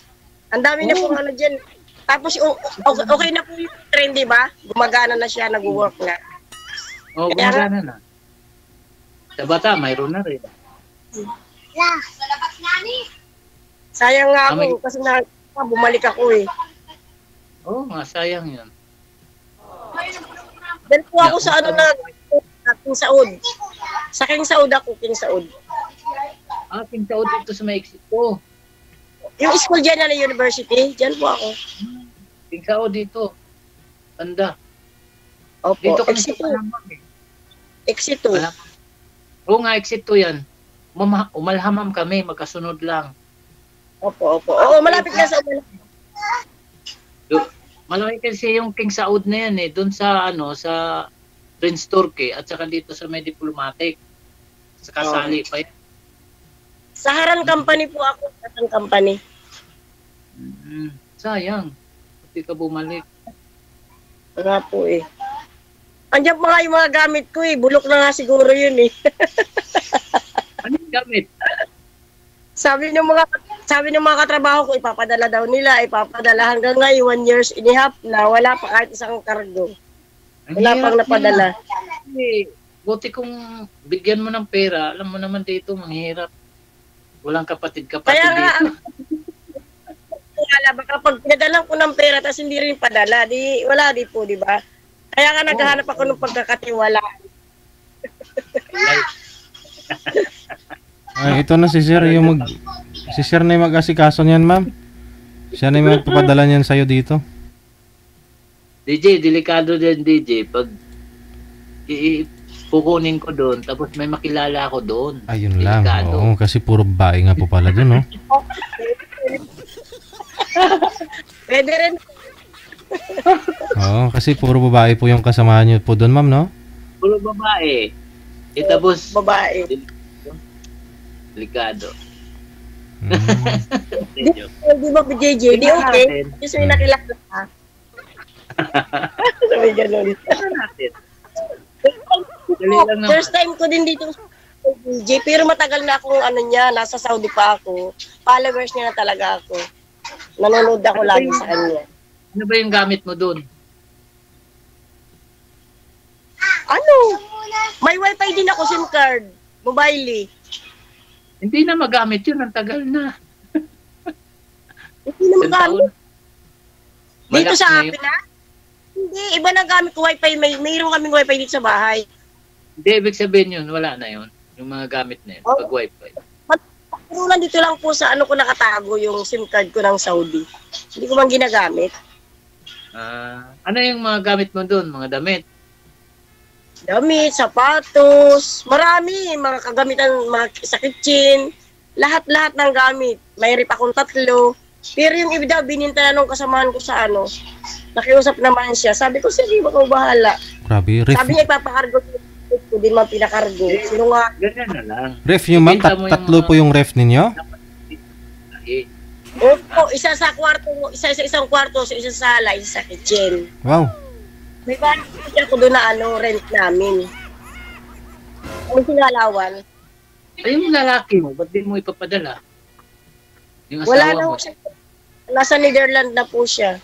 Ang dami na pong dyan. Tapos, okay na po yung trend, di ba? Gumagana na siya, nag-work na. Gumagana na. Sa bata, mayroon na rin. Sayang nga ako, kasi bumalik ako eh. Nga, sayang yun. Dahil po ako sa King Saud. Sa King Saud ako, King Saud. King Saud dito sa may exit ko. Yung school dyan na university, dyan po ako. King Saud dito. Tanda. Opo, dito kami exit 2. Exit 2. Oo nga, exit 2 yan. Umalhamam kami, magkasunod lang. Opo. Oo, malapit na sa umalhamam. Malaki kasi yung King Saud na yan eh. Doon sa sa Prince Turkey at saka dito sa may Diplomatic. Sa kasali pa yan. Sa Haran Company po ako. Haran Company. Sayang. Hindi ka bumalik. Nga po eh. Andiyan pa nga yung mga gamit ko eh. Bulok na nga siguro yun eh. Anong gamit? Sabi ng mga katrabaho ko, ipapadala daw nila, ipapadala hanggang ngayon, 1 years and a half na wala pa kahit isang kargo. Wala pang napadala. Buti kung bigyan mo ng pera, alam mo naman dito, manghihirap. Walang kapatid Kaya nga, dito. Baka pag pinadalan ko ng pera, tapos hindi rin padala, wala di po, di ba? Kaya nga naghahanap ako ng pagkakatiwala. Ito na si Sir, si Sir na yung mag-asikaso niyan, ma'am. Siya na yung magpapadala niyan sa'yo dito. DJ, delikado din DJ. Pag kukunin ko doon, tapos may makilala ako doon. Ayun lang. Oo, kasi puro babae nga po pala doon, no? Pwede rin. Oo, kasi puro babae po yung kasamahan niyo po doon, ma'am, no? Puro babae. Tapos babae. Delikado. Di ba po, JJ? Di okay? Kasi may nakilala ka. Sabi ganun. First time ko din dito sa DJ, pero matagal na akong nasa Saudi pa ako. Followers niya na talaga ako. Nanonood ako lagi sa kanya. Ano ba yung gamit mo doon? May wifi din ako, SIM card. Mobile eh. Hindi na magamit yun, ang tagal na. Hindi naman Isang taon. gamit. Dito Malak sa na akin, ha? Hindi, iba na gamit ko wifi. Mayroon kaming wifi dito sa bahay. Hindi, ibig sabihin yun, wala na yun. Yung mga gamit na yun, Oh. pag wifi. Pero nandito lang po sa ano ko nakatago yung SIM card ko ng Saudi. Hindi ko man ginagamit. Ano yung mga gamit mo doon? Mga damit? Damit, sapatos, marami. Mga kagamitan, mga sa kitchen. Lahat-lahat ng gamit. May rip akong 3. Pero yung iba daw, bininta na nung kasamahan ko sa ano. Nakiusap naman siya. Sabi ko, sige, baka bahala. Grabe, ref. Sabi niya, ipapakargo ko din man pinakargo. Sino nga? Ganyan na lang. Ref nyo, ma'am? Ibenta mo yung Tatlo mga- po yung ref ninyo? Eh, Opo, isa sa kwarto, isa sa isang kwarto, sa isang sala, isa sa kitchen. Wow. May bahay ako doon na ano, rent namin. Ang sinalawan. ay, yung lalaki mo, ba't di mo ipapadala? Yung asawa Wala na mo. po siya. Nasa Netherlands na po siya.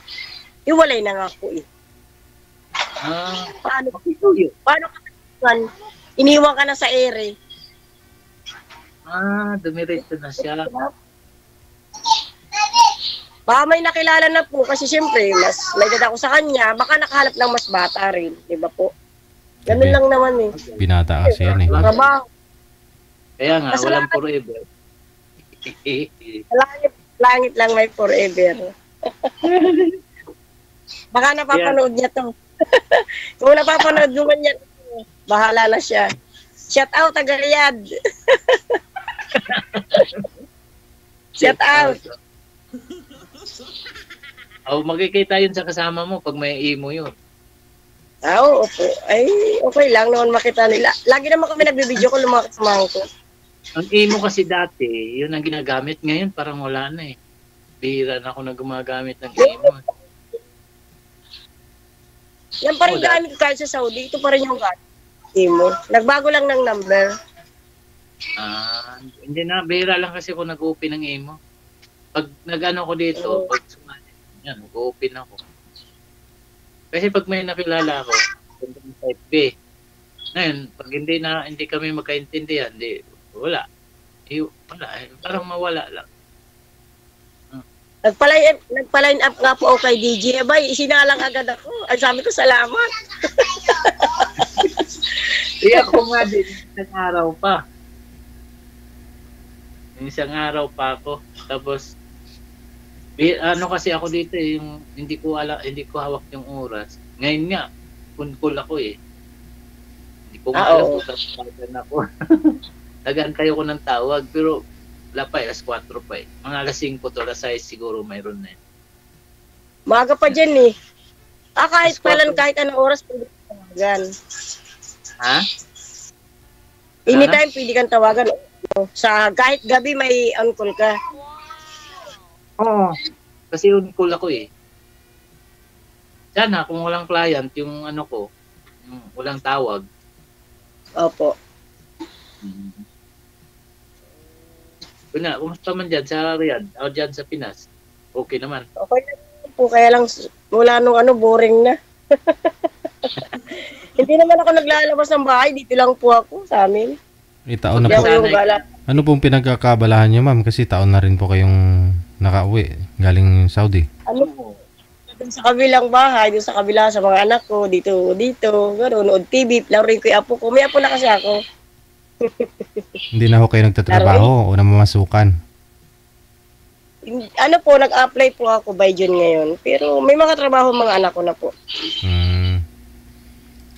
Iwalay na nga po eh. Paano? Paano ka naman? Iniwan ka na sa ere. Dumiretso na siya. Baka may nakilala na po kasi siyempre, mas may edad ako sa kanya, baka nakahalap ng mas bata rin. Di ba po? Ganun Okay. lang naman eh. Binata kasi yan eh. Trabaho. Kaya nga, Mas walang wala- forever. Langit lang may forever. Baka napapanood niya to. Kung napapanood naman niya, bahala na siya. Shout out, Tagariyad. Shout out. Magkikita yun sa kasama mo pag may imo yun. Oo, opo. Ay, okay lang naman makita nila. Lagi naman kami nagbibideo ko ng mga kasamahan ko. Ang imo kasi dati, yun ang ginagamit. Ngayon parang wala na eh. Bihira na ako na gumagamit ng imo. Yan pa rin gamit ko kahit sa Saudi. Ito pa rin yung gamit. Mo. Nagbago lang ng number. Hindi na, bihira lang kasi ako nag-open ng imo. Pag nag-ano ko dito, pag sumali, yan, nag-open ako. Kasi pag may nakilala ako, type B. Ngayon, pag hindi kami magkaintindihan, wala. Wala, parang mawala lang. Nagpa-line up nga po ako kay DJ. Abay, isinalang agad ako. Ay, sabi ko, salamat. Ako nga din, isang araw pa. Isang araw pa ako. Tapos, ano kasi ako dito eh, yung hindi ko hawak yung oras. Ngayon nga, kunkul ako eh. Hindi ko alam kung tapagan ako. Nag-antay ako ng tawag, pero wala pa eh, alas 4 pa eh. Mga alas 5 to, alas 6 siguro mayroon na eh. Maga pa dyan eh. Kahit kailan, kahit anong oras, pwede kang tawagan. Ha? Anytime, pwede kang tawagan. Sa kahit gabi, may on-call ka. Oo. Kasi on-call ako eh. Sana kung walang client, yung ano ko, yung walang tawag. Opo. Kumusta man dyan sa Riyadh o dyan sa Pinas? Okay naman. Okay lang po, kaya lang mula nung boring na. Hindi naman ako naglalabas ng bahay, dito lang po ako sa amin. Taon na Hindi po. ako yung gala. Ano pong pinagkakabalahan nyo, ma'am? Kasi taon na rin po kayong nakauwi galing Saudi. Ano po? Dun sa kabilang bahay, dun sa kabila sa mga anak ko, dito, gano'n, nood TV, laruin ko yung apo ko. May apo na kasi ako. Hindi na ho kayo nagtatrabaho o namamasukan? Ano po, nag-apply po ako by June ngayon. Pero may mga trabaho mga anak ko na po.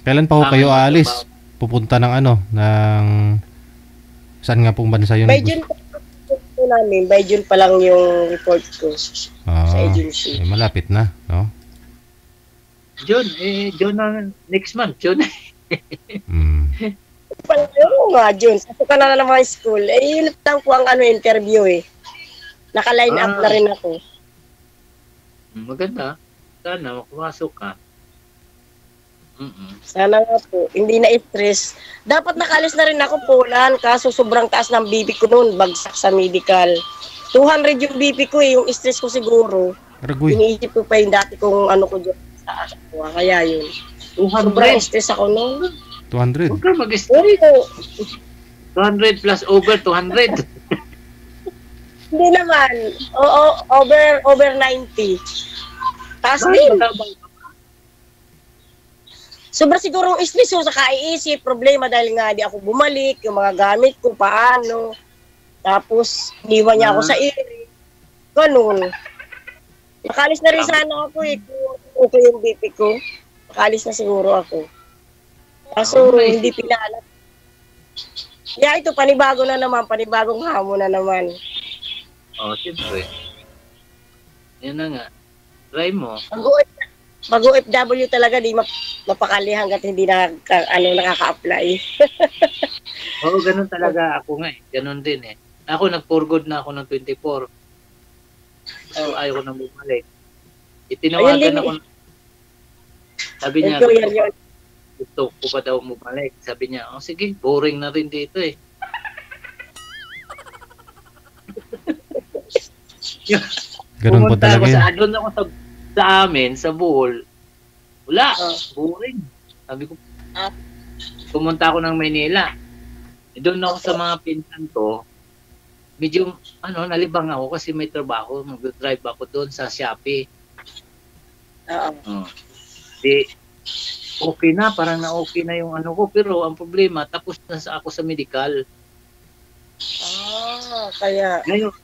Kailan pa ho kayo aalis? Pupunta ng saan nga pong bansa yun? By June po namin, by June pa lang yung report ko sa agency. Malapit na, no? June na next month, June. Oo nga, June. Sasuka na ng mga school. Yun lang po ang interview eh. Naka-line up na rin ako. Maganda. Sana makumasok ka. Sana nga po. Hindi na stress. Dapat nakalis na rin ako po lan. Kaso sobrang taas ng BP ko noon. Bagsak sa medical. 200 yung BP ko eh. Yung stress ko siguro. Aragoy. Iniisip ko pa yung dati kung ano ko dyan sa aswa. Kaya yun. 200. Sobrang stress ako noon. 200? Huwag ka mag-stress. 200 plus over 200. Hindi naman. Oo, over 90. Taas din. Sobra siguro stress sa kaiisip, problema dahil nga di ako bumalik, yung mga gamit ko, paano. Tapos, iniwan niya ako sa iri. Ganun. Makalis na rin sana ako eh, kung okay yung BP ko. Makalis na siguro ako. Kaso, hindi pinalap. Yeah, ito, panibago na naman, panibagong hamon na naman. Siyempre. Yan na nga. Try mo. Pag OFW talaga, di mapakali hanggat hindi nakaka-apply. Ganun talaga ako nga eh. Ganun din eh. Ako, nag-for good na ako ng 24. So, ayaw ko nang bumalik. Itinawagan ako. Sabi niya, gusto ko pa daw bumalik. Sabi niya, sige, boring na rin dito eh. Ganun po talaga yun. Doon ako sa amin, sa Bohol, wala, boring. Sabi ko, pumunta ako ng Maynila. Doon ako sa mga pinsan ko, medyo, nalibang ako kasi may trabaho. Mag-drive ako doon sa Shopee. Di, okay na, parang na-okay na yung ko. Pero ang problema, tapos na ako sa medical. Kaya... Ngayon,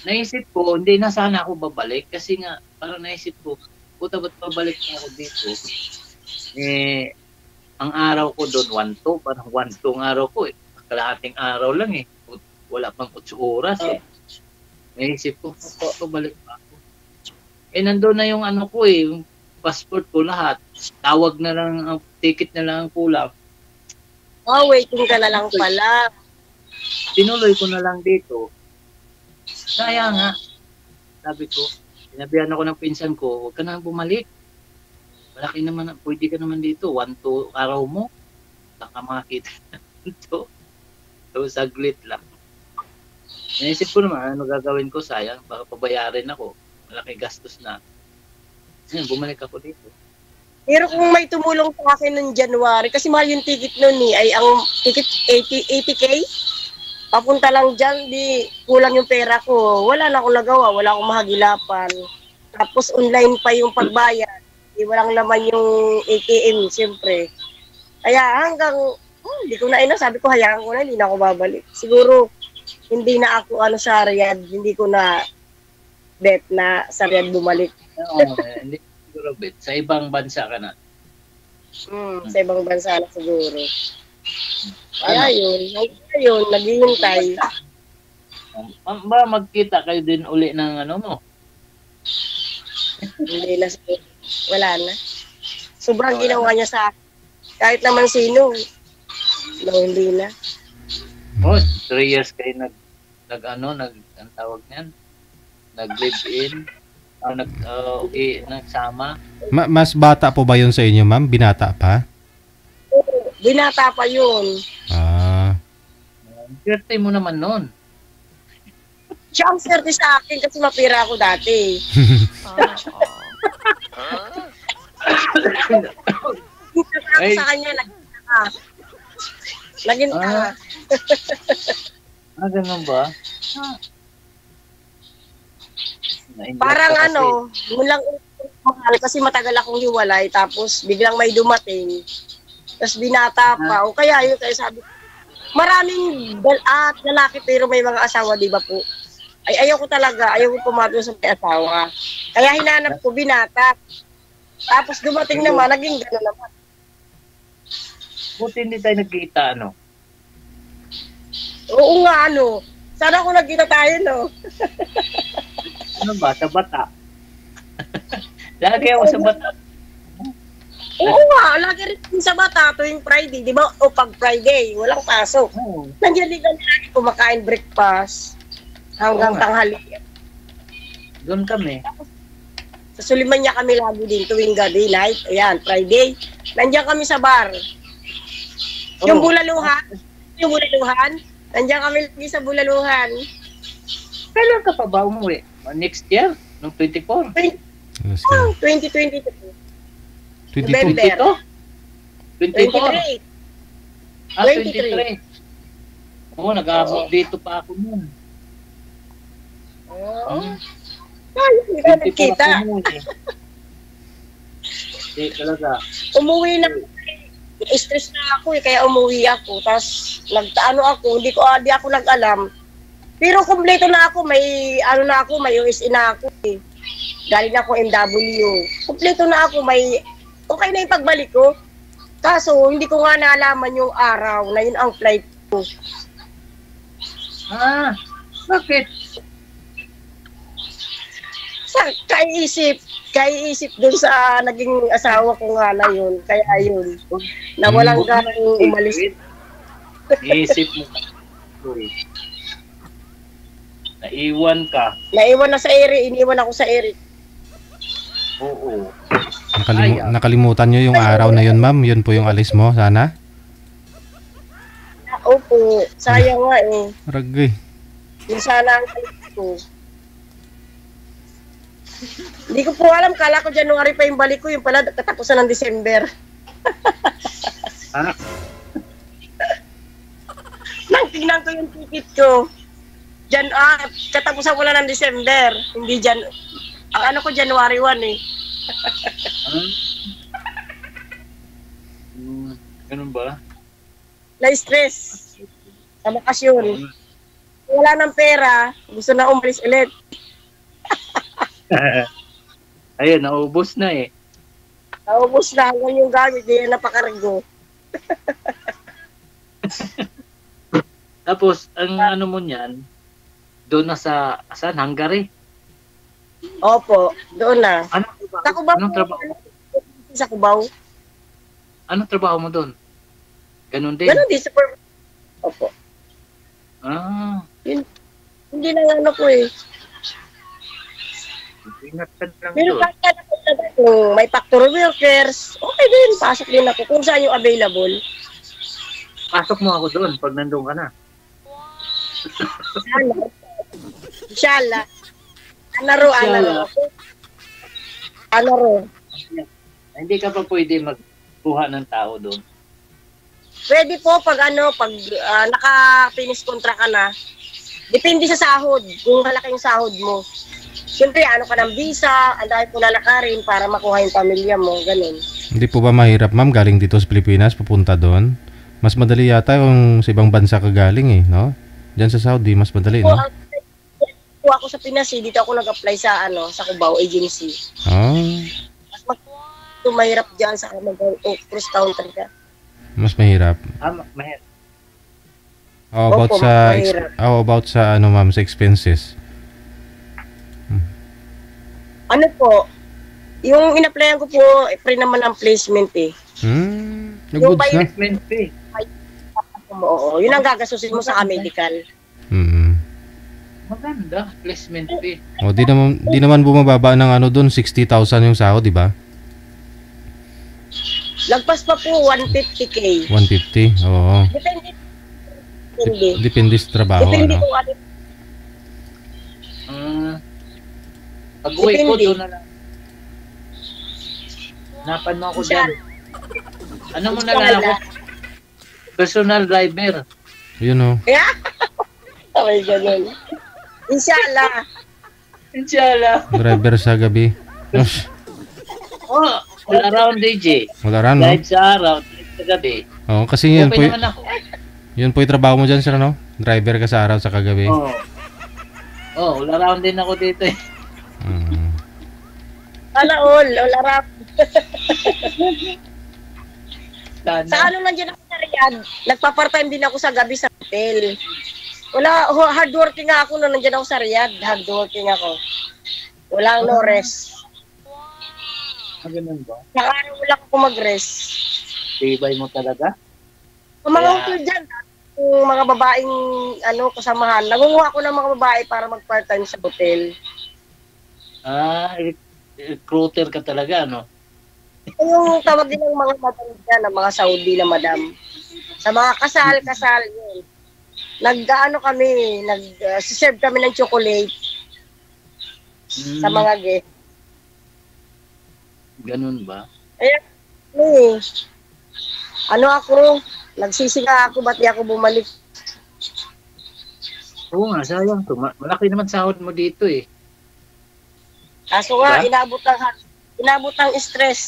naisip ko, hindi na sana ako babalik. Kasi nga, parang naisip ko, puta ba't babalik na ako dito? Ang araw ko doon, 1-2. Parang 1-2 ang araw ko eh. Kalahating araw lang eh. Wala pang 8 oras eh. Naisip ko, balik pa ako. Nandun na yung ko eh, yung passport ko lahat. Tawag na lang, ang ticket na lang ang kulang. Waiting ka na lang pala. Tinuloy ko na lang dito. Kaya nga, sabi ko, sinabihan ako ng pinsan ko, huwag ka na bumalik. Malaki naman, pwede ka naman dito, 1-2 araw mo. Baka makakita na dito. So, saglit lang. Naisip ko naman, ano gagawin ko, sayang, baka pabayarin ako. Malaki gastos na. Bumalik ako dito. Pero kung may tumulong sa akin noong January, kasi mahal yung ticket noon ay ang ticket 80K. Papunta lang dyan, di kulang yung pera ko. Wala na akong nagawa, wala akong mahagilapan. Tapos online pa yung pagbayad. Di walang laman yung ATM, siyempre. Kaya hanggang, hindi ko na sabi ko, hayaan ko na, hindi na ako babalik. Siguro, hindi na ako sa Riyadh, hindi ko na bet na sa Riyadh bumalik. Hindi siguro bet. Sa ibang bansa ka na. Sa ibang bansa na siguro. Kaya yun, naghihintay. Magkita kayo din uli ng mo? Hindi na, wala na. Sobrang ginawa niya sa akin. Kahit naman sino, hindi na. 3 years kayo ang tawag niyan? Nag-live-in? Nagsama? Mas bata po ba yun sa inyo, ma'am? Binata pa? Binata pa yun. Swerte mo naman nun. Siya ang swerte sa akin kasi mapira ako dati. Sa kanya, naging ka. Ganun ba? Parang mulang mahal kasi matagal akong hiwalay tapos biglang may dumating. Tapos binata pa. O kaya yun, kaya sabi, maraming lalaki pero may mga asawa, di ba po? Ay ayaw ko talaga, ayaw ko pumato sa may asawa. Kaya hinanap ko binata. Tapos dumating naman, naging gano'n naman. Buti hindi tayo nagkita, Oo nga, Sana kung nagkita tayo, Ano ba? Sa bata? Lagi ako sa bata. Oo nga, lagi rin sa bata tuwing Friday, di ba? O pag Friday, walang pasok. Nandiyan din lagi kumakain breakfast hanggang tanghali. Doon kami. Sa Suliman niya kami lagi din tuwing gabi, night. Ayan, Friday. Nandiyan kami sa bar. Yung bulaluhan, nandiyan kami lagi sa bulaluhan. Kailan ka pa ba umuwi? Next year? Noong 24? 2022. 22? 23. 23. Oo, nag-aabot dito pa ako nun. Oo. Ay, hindi ka nagkita. Hindi talaga. Umuwi na. Stress na ako kaya umuwi ako. Tapos nagtaano ako, hindi ako nag-alam. Pero kumpleto na ako, may USE na ako eh. Galing ako MW. Kumpleto na ako, okay na yung pagbalik ko. Kaso, hindi ko nga naalaman yung araw na yun ang flight ko. Bakit? Kaiisip dun sa naging asawa ko nga na yun. Kaya yun, na walang ganang umalis. Iisip mo. Naiwan ka. Naiwan na sa ere, iniwan ako sa ere. Oo. Nakalimutan nyo yung araw na yun, ma'am. Yun po yung alis mo, sana? Opo, sayang nga eh. Ragay. Yung sana ang alis ko. Hindi ko po alam, kala ko January pa yung balik ko, yung pala katapusan ng December. Nang tingnan ko yung ticket ko. Katapusan ko lang ng December. Hindi ang ano ko January 1 eh. Ganun ba? Na-stress. Sa bakasyon. Wala ng pera, gusto na umalis ulit. Ayun, naubos na eh. Naubos na hanggang yung gamit, di na napakargo. Tapos, ang ano mo niyan, doon na sa Hungary? Opo, doon na. Anong trabaho? Sa Cubao. Anong trabaho mo doon? Ganun din? Ganun din, Opo. Hindi na ano ko eh. Ingat ka lang Pero doon. kung may factory workers, okay din, pasok din ako kung saan yung available. Pasok mo ako doon pag nandun ka na. Inshallah. Anaro. Hindi ka pa pwede magkuha ng tao doon. Pwede po pag naka-finish contract ka na. Depende sa sahod, kung malaki yung sahod mo. Siyempre, ka ng visa, ang dahil po lalakarin para makuha yung pamilya mo, ganun. Hindi po ba mahirap, ma'am, galing dito sa Pilipinas, pupunta doon? Mas madali yata yung sa ibang bansa ka galing eh, no? Diyan sa Saudi, mas madali, no? Po ako sa Pinas, dito ako nag-apply sa Cubao Agency. Mas mahirap dyan sa cross country ka. Mas mahirap. Mahirap. How about sa ano, ma'am, sa expenses? Ano po, yung in-applyan ko po, free naman ang placement eh. Yung placement fee. Oo, yun ang gagasusin mo sa medical. Maganda, placement fee. Di naman bumababa ng ano doon, 60,000 yung sahod, di ba? Lagpas pa po 150k. 150, oo. Depende sa trabaho, Depende ano? kung ano. Pag-uwi ko doon na lang. Hanapan mo ako dyan. Ano mo na lang ako? Personal driver. Yun o. Okay, ganun. Inshallah. Driver sa gabi. All around DJ. All around, no? Drive sa araw, drive sa gabi. Oo, kasi yun okay po, naman ako. Yun po yung trabaho mo dyan, sir, no? Driver ka sa araw sa kagabi. All around din ako dito eh. All around. Sa ano lang dyan ako sa Riyadh, nagpa-part-time din ako sa gabi sa hotel. Hardworking nga ako nung nandiyan ako sa Riyadh. Hardworking ako. Walang no rest. Ganun ba? Sa araw lang ako mag-rest. Tibay mo talaga? Ang mga hotel dyan, yung mga babaeng kasamahan, nangunguha ko ng mga babae para mag-part-time sa hotel. Recruiter ka talaga, no? Yung tawag din ng mga madam dyan, ng mga Saudi na madam. Sa mga kasal, yun. Nag-serve kami ng chocolate sa mga guests. Ganun ba? Ako, nagsisi nga ako, ba't di ako bumalik? Oo nga, sayang to. Malaki naman sahod mo dito eh. Kaso nga, Diba? inabot ng stress.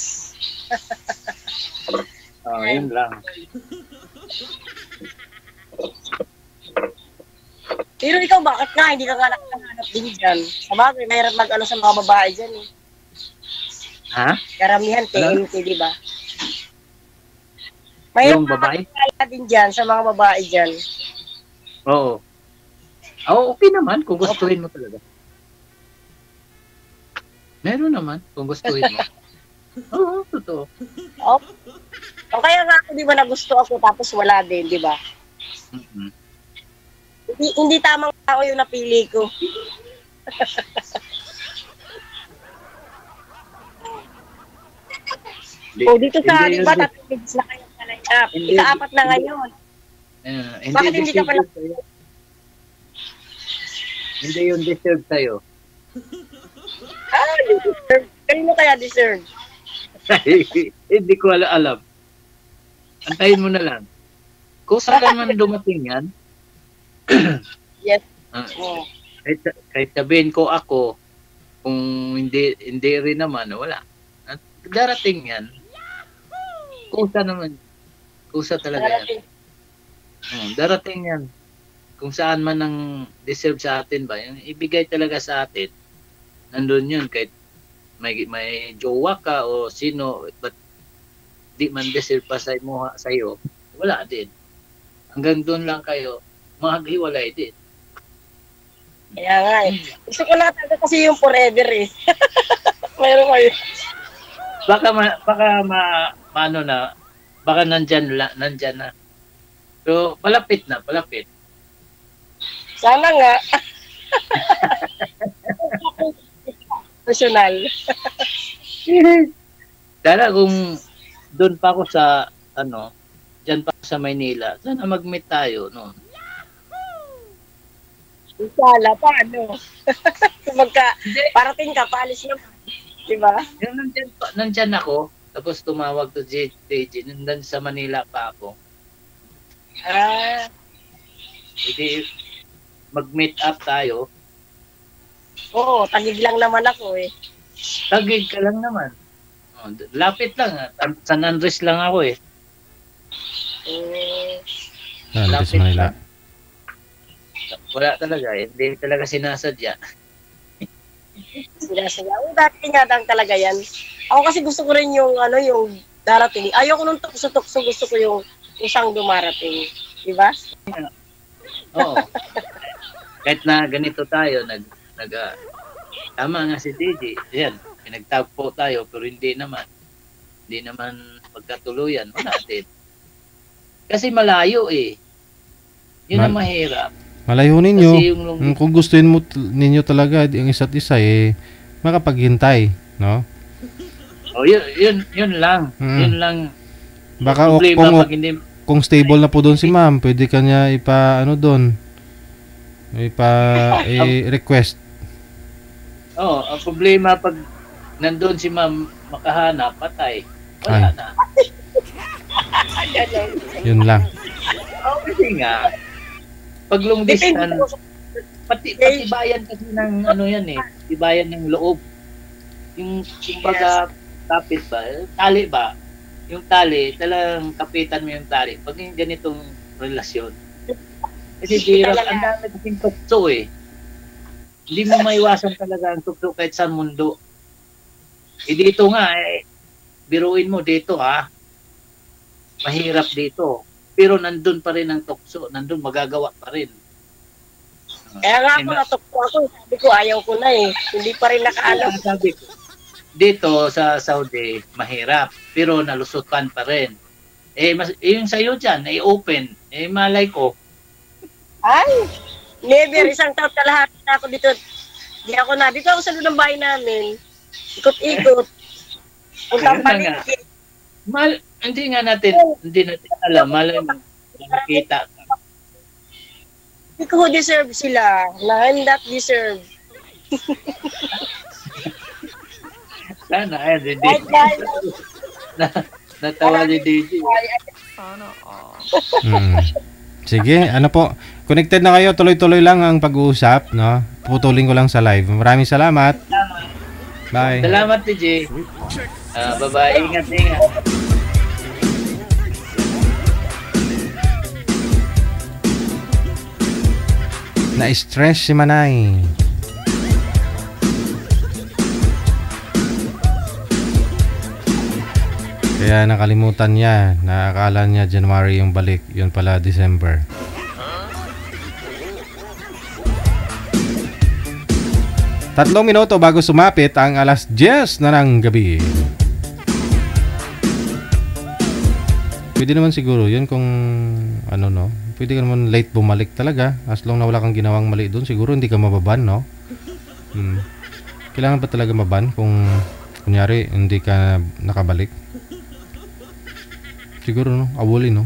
Yun lang. Pero ikaw, bakit nga hindi ka nga nakahanap din dyan? Sa bagay, mahirap mag-ano sa mga babae dyan eh. Ha? Karamihan, Ano? TNT, di ba? Mahirap Yung babae? mag din dyan sa mga babae dyan. Oo. Okay naman kung gustuhin mo talaga. Meron naman kung gustuhin mo. Oo, totoo. Oh. O kaya nga ako, di ba, nagusto ako tapos wala din, di ba? Mm-hmm. Hindi tamang tao yung napili ko. Dito sa, di ba, tatapos na kayo sa line-up. Ika-apat na ngayon. Bakit hindi ka pala? Hindi yung deserve sa'yo. Deserve. Kanino kaya deserve? Hindi ko alam. Antayin mo na lang. Kung saan man dumating yan, yes. Kahit sabihin ko ako, kung hindi rin naman, wala. At darating yan. Kusa naman. Kusa talaga yan. Darating yan. Kung saan man ang deserve sa atin ba, yung ibigay talaga sa atin, nandun yun. Kahit may jowa ka o sino, but di man deserve pa sa'yo, wala din. Hanggang doon lang kayo, maghiwalay din. Kaya nga eh. Gusto ko na talaga kasi yung forever eh. Mayroon kayo. Paano na, baka nandyan na. So, palapit na. Sana nga. Personal. Sana kung doon pa ako sa, dyan pa ako sa Maynila, sana mag-meet tayo, no? Insala, paano? Parating ka, paalis naman. Diba? Yung nandyan ako, tapos tumawag to JJ, nandun sa Manila pa ako. Hindi, mag-meet up tayo. Oo, tagig lang naman ako eh. Tagig ka lang naman. Lapit lang. San Andres lang ako eh. Sa Manila. Wala talaga eh. Hindi talaga sinasadya. Sinasadya. Dati nga lang talaga yan. Ako kasi gusto ko rin yung darating. Ayoko nung tukso-tukso, gusto ko yung isang dumarating. Diba? Oo. Kahit na ganito tayo, tama nga si DJ. Yan, pinagtagpo tayo, pero hindi naman pagkatuluyan. Wala din. Kasi malayo eh. Yun ang mahirap. Malayo ninyo. Kung gustuin mo ninyo talaga ang isa't isa makapaghintay, no? Oh, yun lang. Yun lang. Baka kung stable na po doon si ma'am, pwede kanya request. Ang problema pag nandun si ma'am makahanap, patay. Wala na. Yun lang. Kasi nga, pag long distance, pati bayan kasi ng bayan ng loob. Yung kumbaga, kapit ba? Tali ba? Yung tali, talagang kapitan mo yung tali. Pag yung ganitong relasyon. Kasi ang dami kasing tukso eh. Hindi mo maiwasan talaga ang tukso kahit sa mundo. Dito nga biruin mo dito mahirap dito. Pero nandun pa rin ang tukso. Nandun magagawa pa rin. Kaya nga ako natukso ako. Sabi ko ayaw ko na eh. Hindi pa rin nakaalam. Sabi ko, dito sa Saudi, mahirap. Pero nalusutan pa rin. Yung sa'yo dyan, open. Malay ko. Ay! Never. Isang taon kalahati na ako dito. Dito ako sa lunang bahay namin. Ikot-ikot. Puntang paligid. Hindi natin alam. Malay mo, nakikita ka. Hindi ko deserve sila. I'm not deserve. Sana, natawa ni DJ. Sige, ano po. Connected na kayo. Tuloy-tuloy lang ang pag-uusap, no? Putulin ko lang sa live. Maraming salamat. Bye. Salamat, TJ. Bye-bye. Ingat. Na-stress si Manay. Kaya nakalimutan niya. Naakala niya January yung balik. Yun pala December. Tatlong minuto bago sumapit ang alas 10 na ng gabi. Pwede naman siguro yun kung ano no. Pwede ka naman late bumalik talaga. As long na wala kang ginawang mali doon, siguro hindi ka mababan, no? Kailangan ba talaga maban kung kunyari hindi ka nakabalik? Siguro, no? Awoli, no?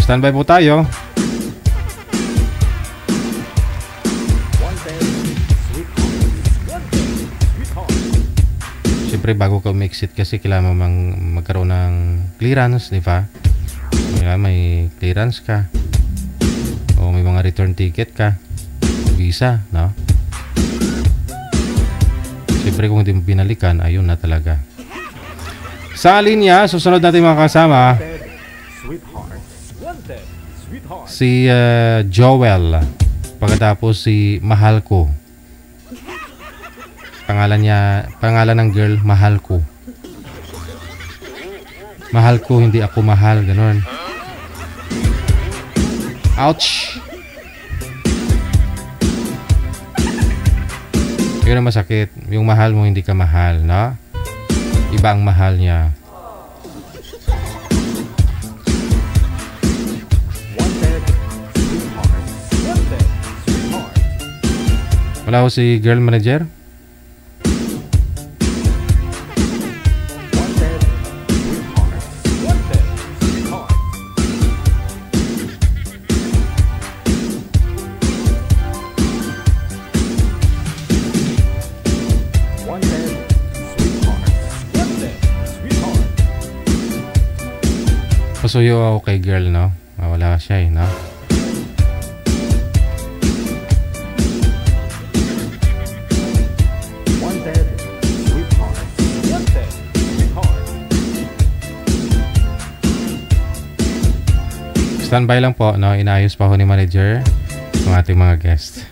Standby po tayo. Siyempre, bago ka umexit kasi kailangan mo magkaroon ng clearance, di ba? May clearance ka. O may mga return ticket ka. Visa, no? Siyempre, kung hindi mo binalikan, ayun na talaga. Sa linya, susunod natin mga kasama, si Joel. Pagkatapos si Mahal Ko. Pangalan ng girl, Mahal Ko. Mahal ko, hindi ako mahal, ganun. Ouch! Yun ang masakit. Yung mahal mo, hindi ka mahal, no? Iba ang mahal niya. Wala ko si girl manager? Pasuyo ako kay girl, no? Wala siya, no? Standby lang po, no? Inaayos pa ho ni manager ng ating mga guest.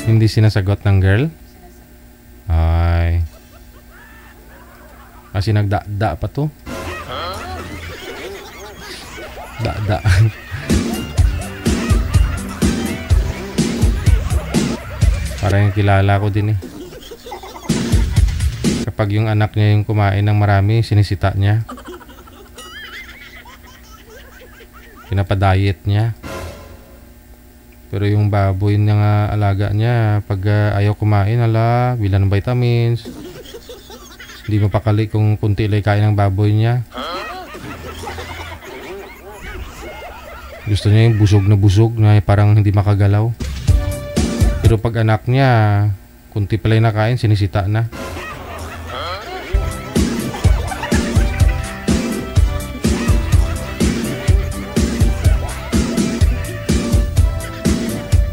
Hindi sinasagot ng girl. Ay. Kasi nagda-da pa to. Da-da. Parang kilala ko din eh. Kapag yung anak niya yung kumain ng marami, sinisita niya. Pinapadiet niya. Pero yung baboy na alaga niya, pag ayaw kumain, bilan ng vitamins. Hindi mapakali kung kunti lang kain ng baboy niya. Gusto niya yung busog na parang hindi makagalaw. Pero pag anak niya, kunti pala yung nakain, sinisita na.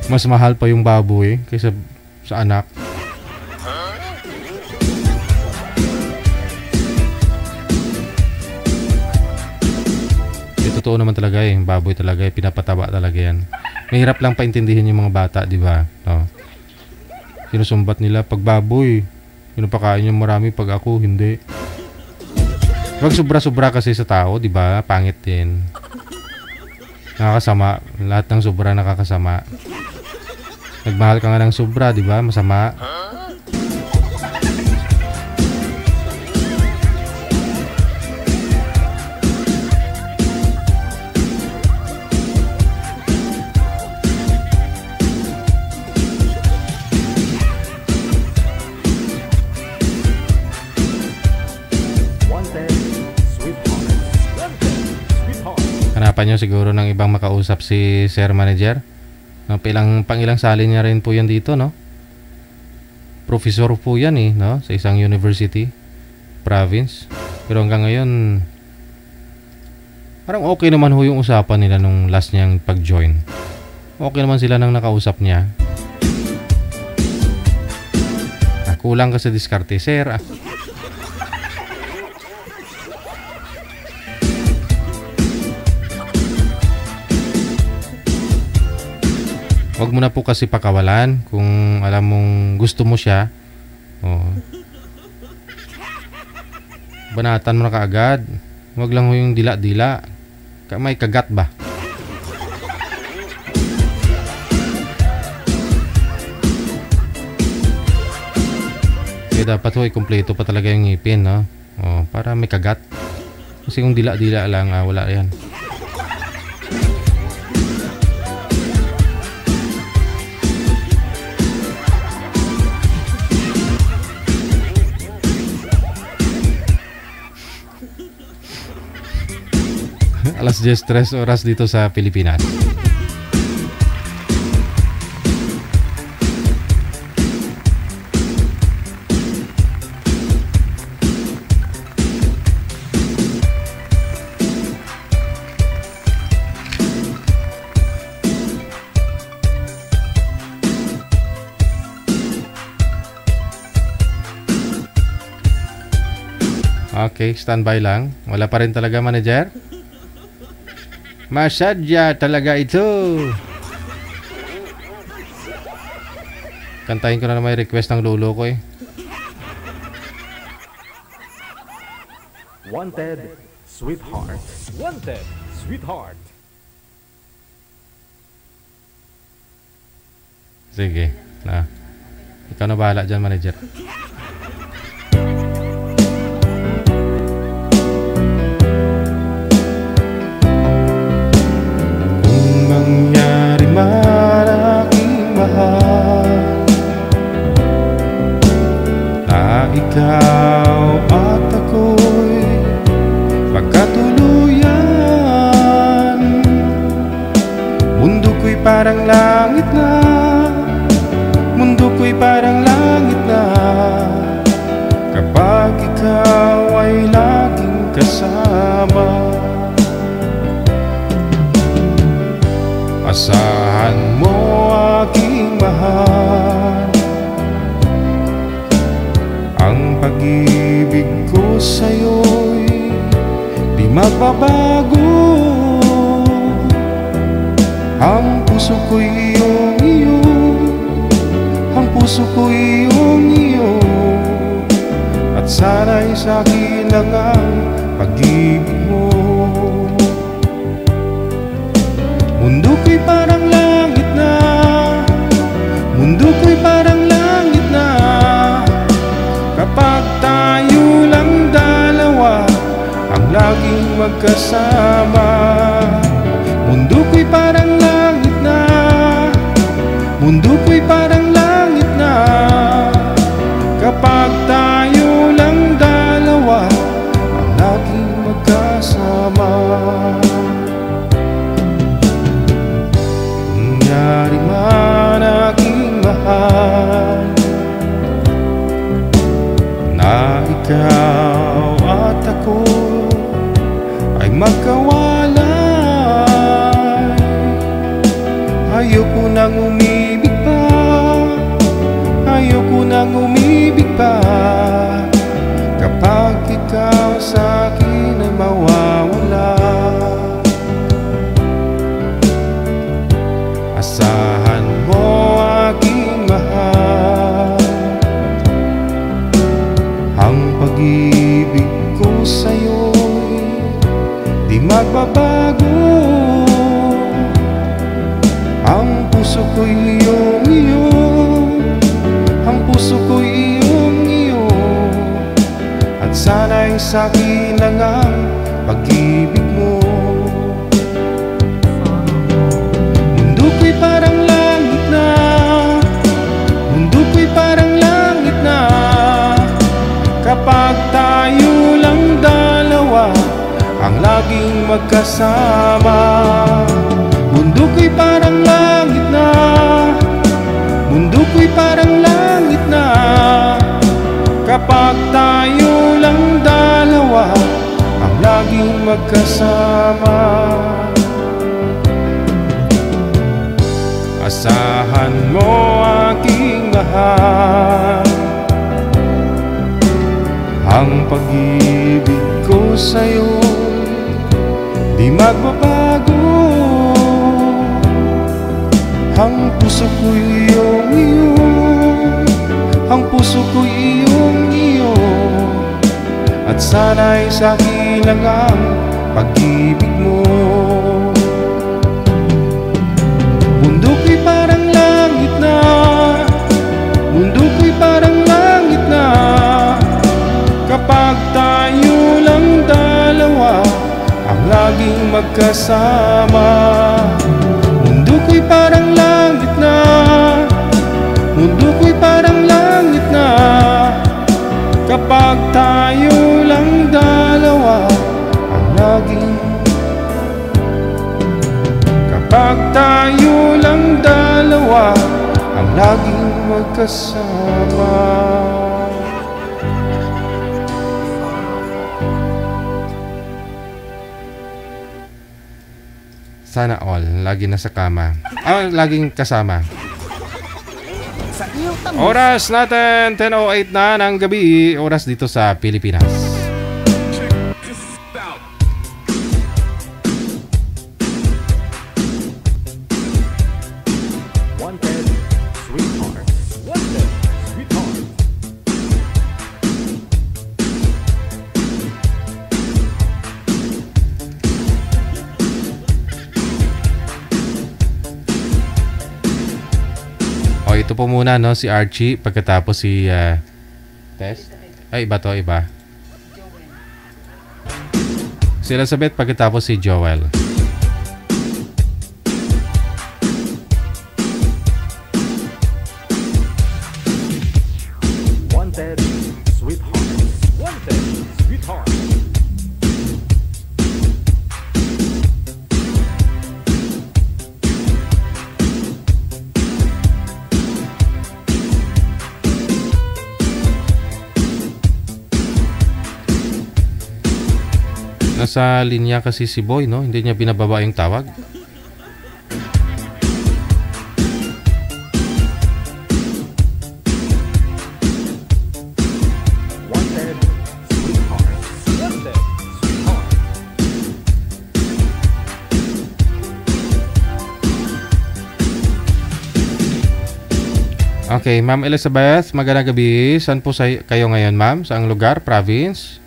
Mas mahal pa yung baboy kaysa sa anak. Totoo naman talaga yung baboy talaga, pinapataba talaga yan. Mahirap lang paintindihin yung mga bata, di ba? No. Sinusumbat nila pag baboy, pinapakain yung marami, pag ako hindi. Pag sobra-sobra kasi sa tao, di ba? Pangit din. Nakakasama, lahat ng sobra nakakasama. Nagmahal ka nga ng sobra, di ba? Masama. nyo siguro ng ibang makausap si Sir Manager. No, pang-ilang sali niya rin po yan dito, no? Professor po yan eh, no? Sa isang university, province. Pero hanggang ngayon, parang okay naman ho yung usapan nila nung last niyang pag-join. Okay naman sila nang nakausap niya. Kulang ka sa diskarte, sir. Huwag mo na po kasi pakawalan kung alam mong gusto mo siya. Oh. Banatan mo na kaagad. Huwag lang ho yung dila-dila. May kagat ba? Kaya dapat ho, kumpleto pa talaga yung ngipin, no? Oh, para may kagat. Kasi kung dila-dila lang, wala yan. Alas 10:03 oras dito sa Pilipinas. Okay, standby lang. Wala pa rin talaga, manager? Masadya talaga ito. Kantahin ko na may request ng lolo ko eh. Wanted, Sweetheart. Wanted, Sweetheart. Sige, na. Ikaw na bahala dyan, manager. Ikaw at ako'y magkatuluyan. Mundo ko'y parang langit na, mundo ko'y parang langit na, kapag ikaw ay laging kasama. Asahan mo aking mahal, ang pag-ibig ko sa'yo'y di magbabago. Ang puso ko'y iyong-iyo, ang puso ko'y iyong-iyo, at sana'y sa'kin lang ang pag-ibig mo. Mundo ko'y parang langit na, mundo ko'y parang langit na, kapag tayo lang dalawa ang laging magkasama. Mundo ko'y parang langit na, mundo ko'y parang langit na, kapag tayo lang dalawa ang laging magkasama. Nangyari man aking mahal, na ikaw at ako ay magkawalay. Ayoko nang umibig pa, ayoko nang umibig pa, kapag ikaw sa'kin ay mawawala. Asahan mo aking mahal, ang pag-ibig ko sa'yo'y di magbabago. Ang puso ko'y iyong-iyo, ang puso ko'y iyong-iyo, at sana'y sa'kin lang ang pag-ibig mo. Mundo ko'y parang langit na, mundo ko'y parang langit na, kapag tayo lang dalawa ang laging magkasama. Mundo ko'y parang langit na, mundo ko'y parang langit na, kapag tayo lang dalawa ang laging magkasama. Asahan mo aking mahal, ang pag-ibig ko sa'yo di magbabago. Ang puso ko'y iyong iyo, ang puso ko'y iyong iyo, at sana'y sa akin lang ang pag-ibig mo. Mundo ko'y parang langit na, mundo ko'y parang langit na, kapag tayo lang dalawa ang laging magkasama. Mundo ko'y parang langit na, mundo ko'y parang langit na, kapag tayo lang dalawa ang laging, kapag tayo lang dalawa ang laging magkasama. Sana all, lagi nasa kama. Laging kasama. Oras natin, 10:08 na ng gabi. Oras dito sa Pilipinas. Wanted, sweetheart. Wanted, sweetheart. Ito po muna, no, si Archie, pagkatapos si Tess. Ay, iba to, iba. Si Elizabeth, pagkatapos si Joel. Wanted, sweetheart. Wanted, sweetheart. Nasa linya kasi si Boy, no? Hindi niya binababa yung tawag. Wanted, sweetheart. Wanted, sweetheart. Okay, Ma'am Elizabeth, magandang gabi. Saan po kayo ngayon, ma'am? Saang lugar? Province?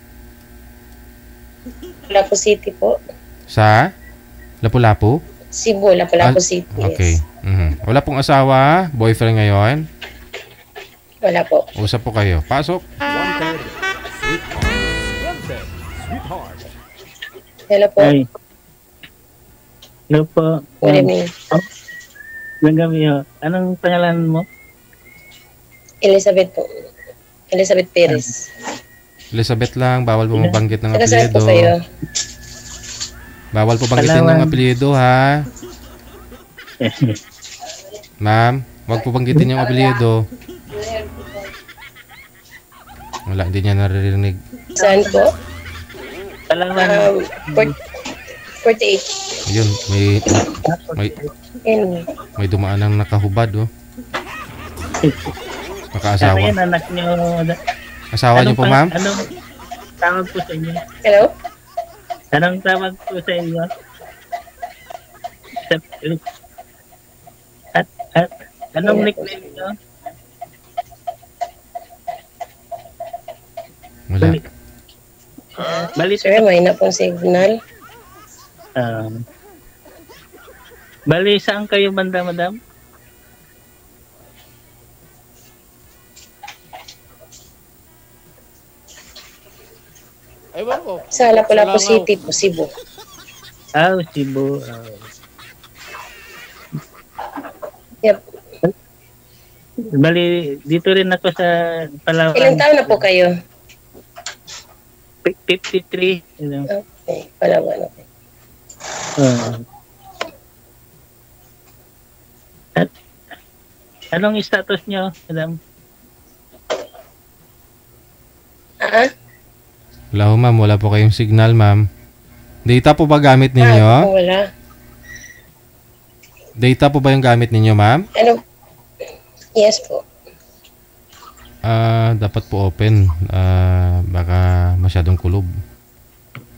Lapu City po. Sa? Lapu-Lapu? Cebu, Lapu-Lapu City. Okay. Yes. Wala pong asawa, boyfriend ngayon? Wala po. Usap po kayo. Pasok. Wanted, sweetheart. Wanted, sweetheart. Hello po. Ay. Hello po. Good evening. Anong pangalan mo? Elizabeth po. Elizabeth Perez. Elizabeth lang, bawal po mabanggit ng Nakasabi apelyido. po kayo. Bawal po banggitin ng apelyido, ha? Ma'am, wag po banggitin yung apelyido. Wala, hindi niya naririnig. Saan po? Palawan. 48. Ayun, may dumaan ng nakahubad, oh. Nakaasawa. Ano yan, anak niyo? Asawa niyo po, ma'am? Anong tawag po sa inyo? Hello? Anong tawag po sa inyo? At anong nickname niyo? Wala. Bali, Sir, may na pong signal. Bali, saan kayo banda, madam? Ewan ko. Sa Lapu-Lapu City po, Cebu. Cebu. Yep. Bali, dito rin ako sa Palawan. Ilang taon na po kayo? 53. Okay, Palawan. Okay. Anong status nyo, madam? Wala ho, ma'am. Wala po kayong signal, ma'am. Data po ba gamit ninyo? Wala. Data po ba yung gamit ninyo, ma'am? Ano? Yes po. Dapat po open. Baka masyadong kulob.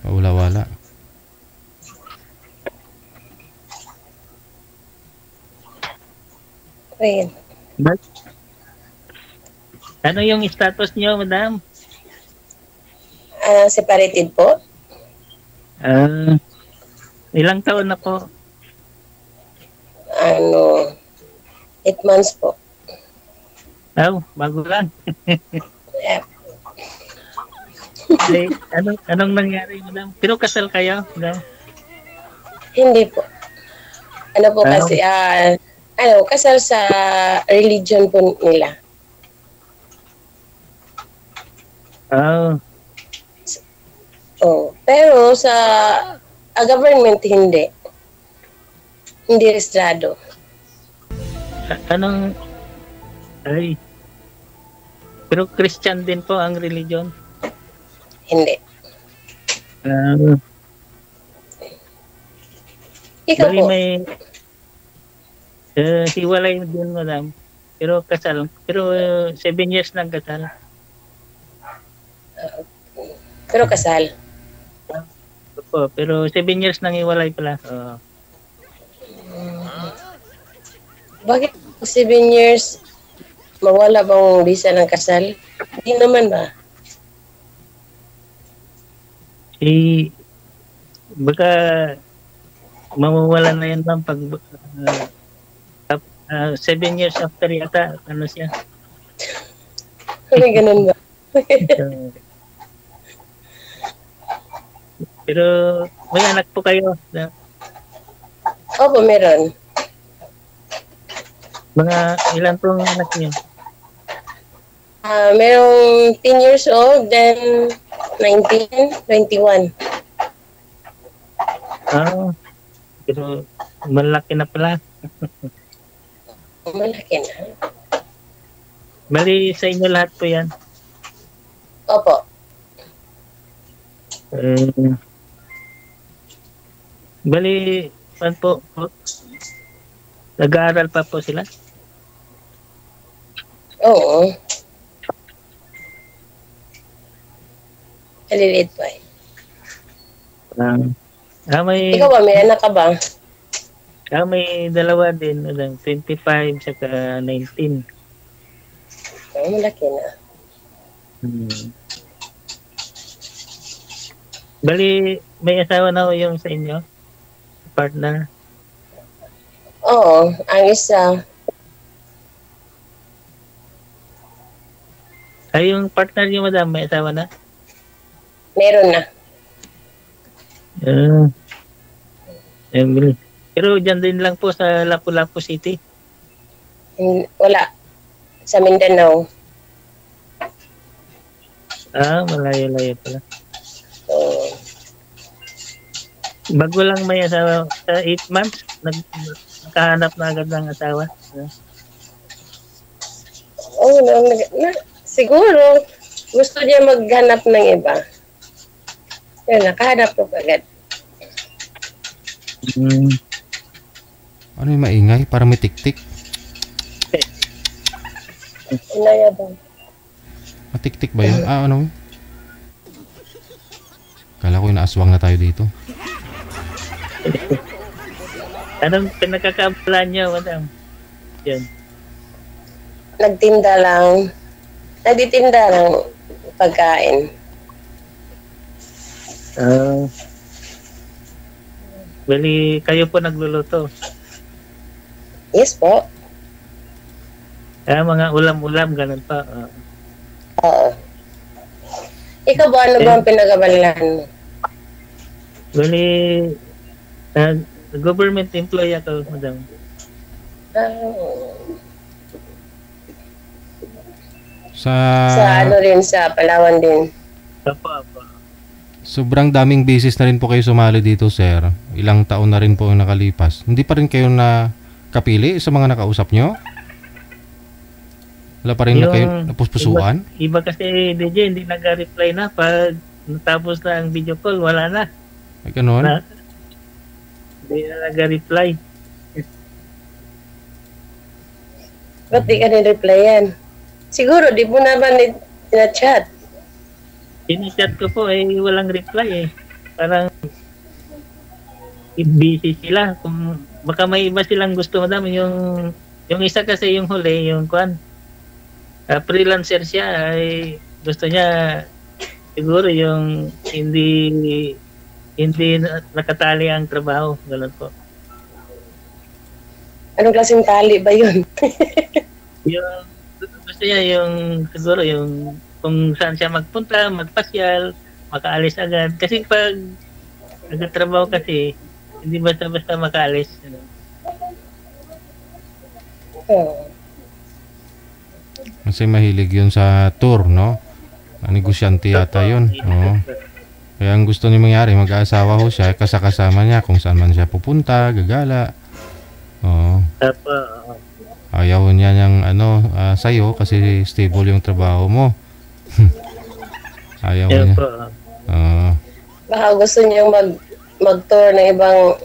Wala. Ayun. Ano yung status nyo, madam? Separated po. Ilang taon na po? 8 months po. Bago lang. Yeah. Anong nangyari, madam? Pero kasal kayo, madam? Hindi po. Ano po kasi, kasal sa religion po nila. Pero sa government, hindi. Hindi registrado. Pero Christian din po ang religion? Hindi. Ikaw Bali po? May hiwalay din, madam. Pero kasal. Pero 7 years nang kasal. Pero kasal? Opo, pero 7 years nang hiwalay pala. Bakit 7 years mawala bang visa ng kasal? Hindi naman ba? Baka mawawala na yan, ma'am, pag 7 years after yata, ano siya? May ganun ba? Pero may anak po kayo? Opo, meron. Mga ilan pong anak niyo? Merong 10 years old, then 19, 21. Pero malaki na pala. Malaki na. Bali sa inyo lahat po yan? Opo. Bali, pan po, nag-aaral pa po sila? Oo. Maliliit pa eh. Ikaw ba, may anak ka ba? May dalawa din, 25 saka 19. Malaki na. Bali, may asawa na ho yung sa inyo? Partner? Oo, ang isa. Yung partner niyo, madam, may asawa na? Meron na. Pero dyan din lang po sa Lapu-Lapu City? Wala. Sa Mindanao. Malayo-layo pala. Bago lang may asawa, sa 8 months, nagkahanap na agad ng asawa? Siguro, gusto niya maghanap ng iba. Yun, nakahanap ko agad. Ano yung maingay? Parang may tik-tik. Inaya ba? Matik-tik ba yun? Ano? Kala ko inaaswang na tayo dito. Anong pinagkakabalan niyo, madam? Yan. Nagtitinda lang pagkain. Bali, kayo po nagluluto? Yes po. Mga ulam-ulam, ganun pa. Oo. Ikaw ba, ano ba ang pinagkabalan mo? Bali, government employee ako, madam. Sa ano rin, sa Palawan din. Apa. Sobrang daming beses na rin po kayo sumali dito, sir. ilang taon na rin po ang nakalipas. Hindi pa rin kayo na kapili sa mga nakausap nyo? Wala pa rin na kayo napuspusuan? Iba kasi DJ, hindi nag-reply na. Pag natapos na ang video call, wala na. Ay, ganun? Hindi na nag-reply. Ba't di ka ni-replyan? Siguro, di mo naman na-chat. Sinachat ko po, walang reply eh. Parang busy sila. Kung baka may iba silang gusto, madam. Yung isa kasi yung huli, yung kwan. Freelancer siya, ay gusto niya siguro yung hindi nakatali ang trabaho. Ganun po. Anong klaseng tali ba yun? Yung gusto niya yung siguro yung kung saan siya magpunta, magpasyal, makaalis agad. Kasi pag nagtatrabaho kasi, hindi basta-basta makaalis. Kasi mahilig yun sa tour, no? Negosyante yata yun. Oo. Kaya ang gusto niya mangyari, mag-aasawa ho siya, kasama niya kung saan man siya pupunta, gagala. Oo. Ayaw niya niyang sa'yo kasi stable yung trabaho mo. Ayaw niya. Baka gusto niya mag-tour ng ibang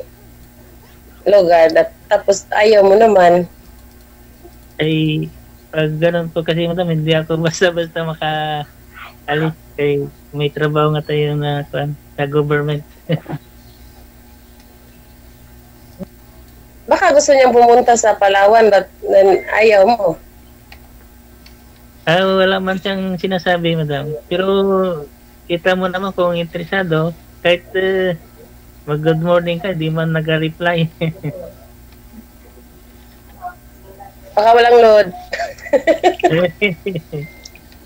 lugar tapos ayaw mo naman. Ay, pag ganun po kasi madam, hindi ako basta-basta makaalis kay may trabaho nga tayo na sa government. Baka gusto niyang pumunta sa Palawan but ayaw mo. Wala man siyang sinasabi, madam. Pero kita mo naman kung interesado, kahit mag-good morning ka, di man nag-reply. Baka walang load.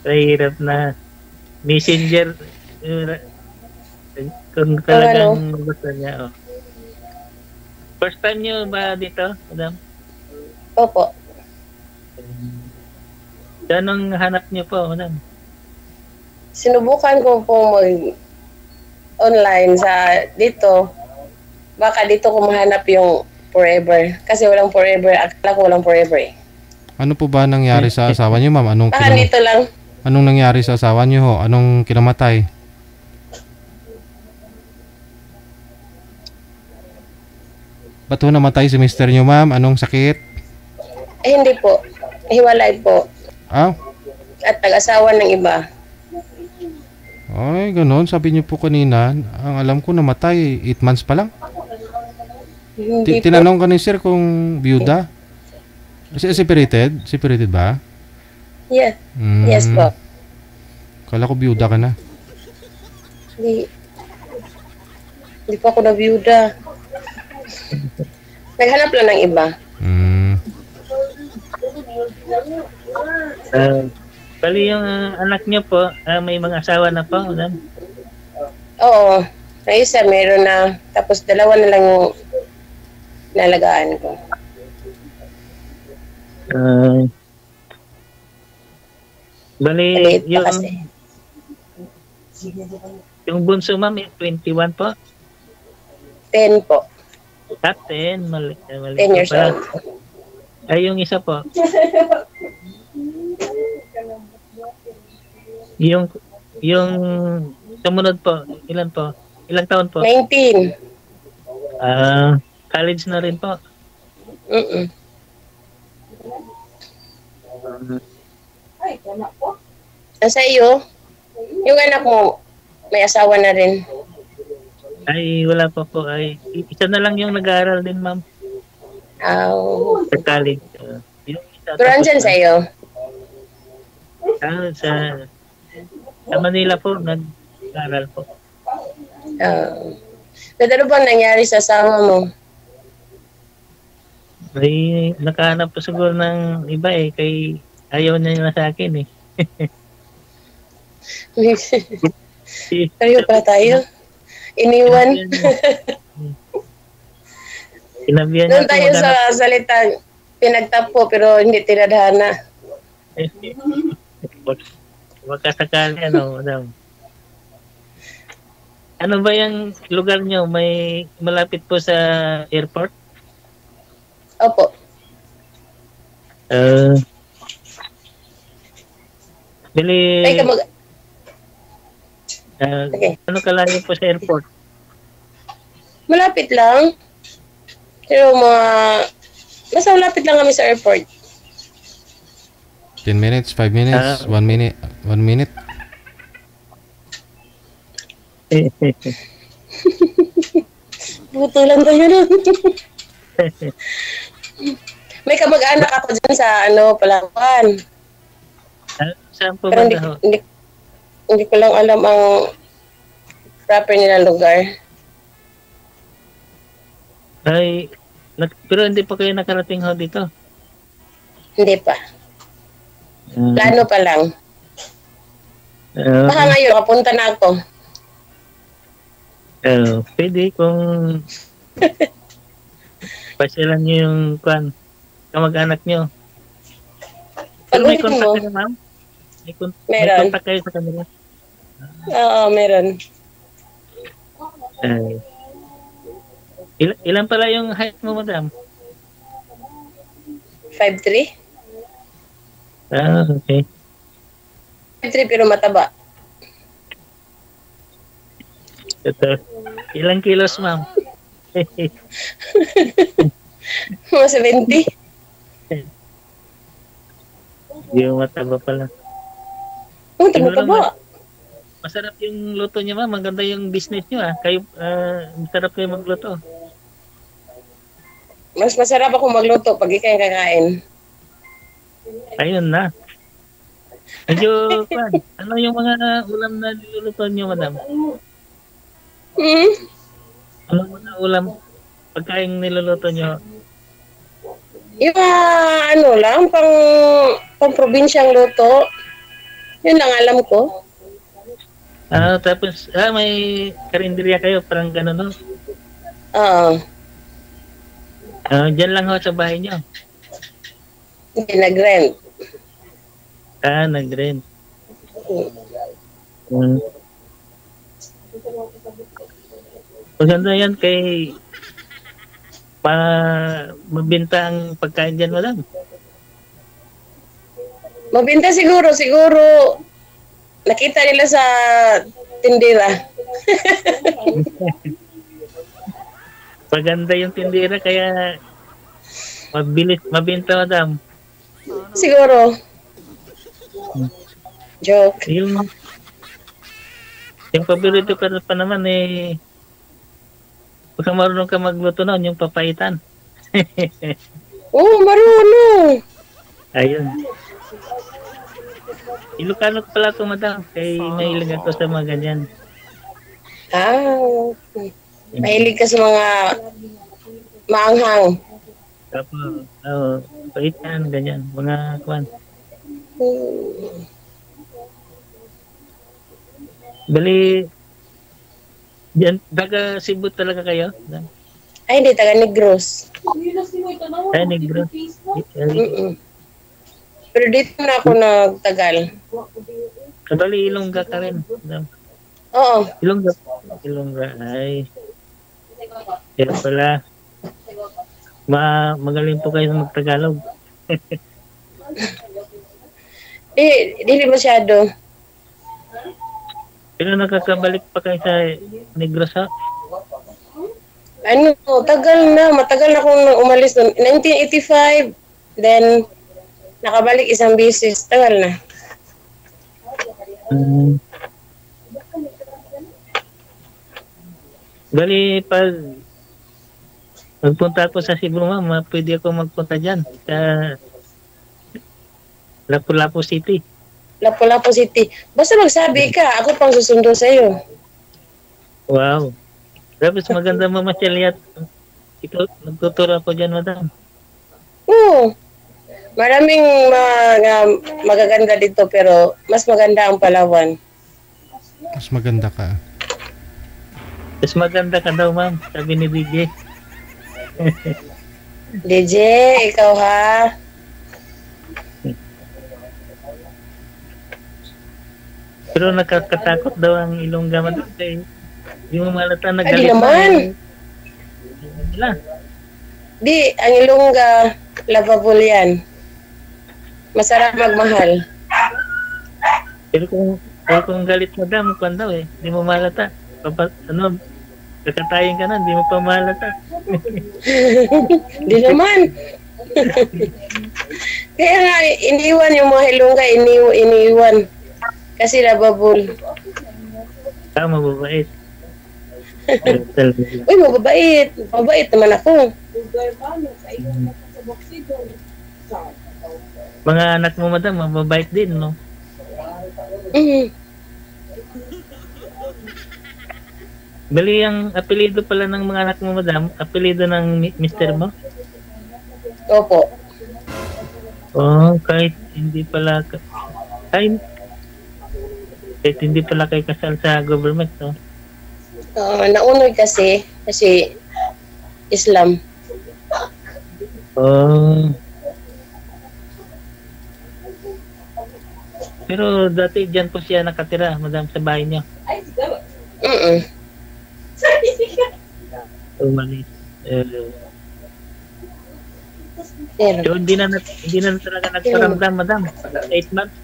Mahirap na. Messenger. Kung talagang gusto niya. First time niyo ba dito, madam? Opo. Anong hanap niyo po, madam? Sinubukan ko pong online sa dito. Baka dito ko mahanap yung forever. Kasi walang forever. Akala ko walang forever eh. Ano po ba nangyari sa asawa niyo, ma'am? Baka dito lang. Anong nangyari sa asawa niyo ho? Anong kinamatay? Ba't ho namatay si mister niyo, ma'am? Anong sakit? Hindi po. Hiwalay po. At nag-asawa ng iba. Ay, ganun. Sabi niyo po kanina, ang alam ko namatay, 8 months pa lang. Tinanong ka ni sir kung byuda? Separated? Separated ba? Yeah. Yes po. Kala ko byuda ka na. Hindi po ako na byuda. Naghanap lang ng iba. Bali yung anak niyo po, may mga asawa na po, madam? Oo. May isa, meron na. Tapos dalawa na lang yung nalagaan ko. Bali, yung bunso, ma'am, 21 po? 10 po. 10? Mali 10 years old. Ay, yung isa po. Yung sumunod po, ilan po? Ilang taon po? 19. College na rin po. Sa iyo, yung anak mo, may asawa na rin. Ay, wala pa po. Ay, isa na lang yung nag-aaral din, ma'am. Sa college. Pero andyan sa iyo? Sa Manila po, nag-aaral po. Ano ba nangyari sa asawa mo? Ay, nakahanap po siguro ng iba eh, kay ayaw niya na sa akin eh. Tayo pa tayo? Iniwan? Doon tayo sa salitang pinagtapo pero hindi tinadhana. Magkasakali, ano, madam? Ano ba yung lugar nyo? May malapit po sa airport? Opo. Bili, Ay, okay. Ano kalayo po sa airport? Malapit lang. Pero basta malapit lang kami sa airport. 10 minutes, 5 minutes, 1 minute, 1 minute. Butulan tayo nun. May kamag-anak ako dyan sa Palawan. Saan po Pero ba hindi ko lang alam ang proper nila lugar. Ay, pero hindi pa kayo nakarating ho dito? Hindi pa. Plano pa lang. Baka ngayon, kapunta na ako. Pwede kung pasyalan nyo yung kamag-anak nyo. Pero may contact kayo, ma'am? May contact kayo sa kanila? Oo, meron. Ilan pala yung height mo, madam? 5'3"? Okay. 5'3" pero mataba. Ito. Ilang kilos, ma'am? Mga 70. Yung mataba pala. Mataba. Masarap yung luto niya, ma'am. Maganda yung business niyo, Kayo, masarap kayo magluto. Mas masarap ako magluto pag ikaw kakain. Ayun na. Medyo, ano yung mga ulam na niluluto niyo, madam? Ano mga ulam pagkain niluluto niyo? Yung lang, pang probinsyang luto. Yun lang alam ko. Tapos, may karinderya kayo, parang gano'n, no? Oo. Diyan lang ho sa bahay niyo? Hindi, nag-rent. Nag-rent. Maganda yan kay mabinta ang pagkain dyan, madam. Mabinta siguro. Nakita nila sa tindera. Maganda yung tindera kaya mabinta, madam. Siguro. Joke. Yung paborito ko pa naman pagka marunong ka magluto nun, yung papaitan. Marunong. Ayun. Ilocano pala ito, madam. Kaya mahilig ako sa mga ganyan. Mahilig ka sa mga maanghang. Tapos, paitan, ganyan. Mga kwan. Bali, diyan, taga Cebu talaga kayo? Ay, hindi, taga Negros. Negros. Pero dito na ako nagtagal. Bali, Ilongga ka rin. Oo. Ilongga. Ay. Kaya pala. Magaling po kayo magtagalog. Dili masyado. Pero nakakabalik pa kayo sa Negros, ha? Matagal na akong umalis noon. 1985. Then, nakabalik isang beses. Tagal na. Bali, pag magpunta ako sa Cebu, ma'am, pwede ako magpunta dyan sa Lapu-Lapu City. Lapu-Lapu City. Basta magsabi ka, ako pang susundo sa'yo. Wow. Tapos maganda mamasyal at ikaw, nagtuturo ako dyan, madam. Oo. Maraming magaganda dito pero mas maganda ang Palawan. Mas maganda ka. Mas maganda ka daw, ma'am. Sabi ni DJ. DJ, ikaw ha? Pero nakakatakot daw ang Ilongga, madam. Di mo malata na Ay, di galit naman. Nila. Di, ang ilongga, lovable yan. Masarap magmahal. Pero kung galit madam, kung daw eh, di mo malata. Kakatayin ka na, di mo pa malata. Di naman. Kaya nga, iniwan yung mga ilongga, iniwan. Kasi lovable. Mababait. Uy, mababait. Mababait naman ako. Mga anak mo, madam, mababait din, no? Bali, ang apelido pala ng mga anak mo, madam, apelido ng mister mo? Opo. Kahit hindi pala kahit hindi pala kayo kasal sa government, no? Naunod kasi Islam. Pero dati dyan po siya nakatira, madam, sa bahay niyo. Mali. So, hindi na talaga nagparamdam, madam. 8 months,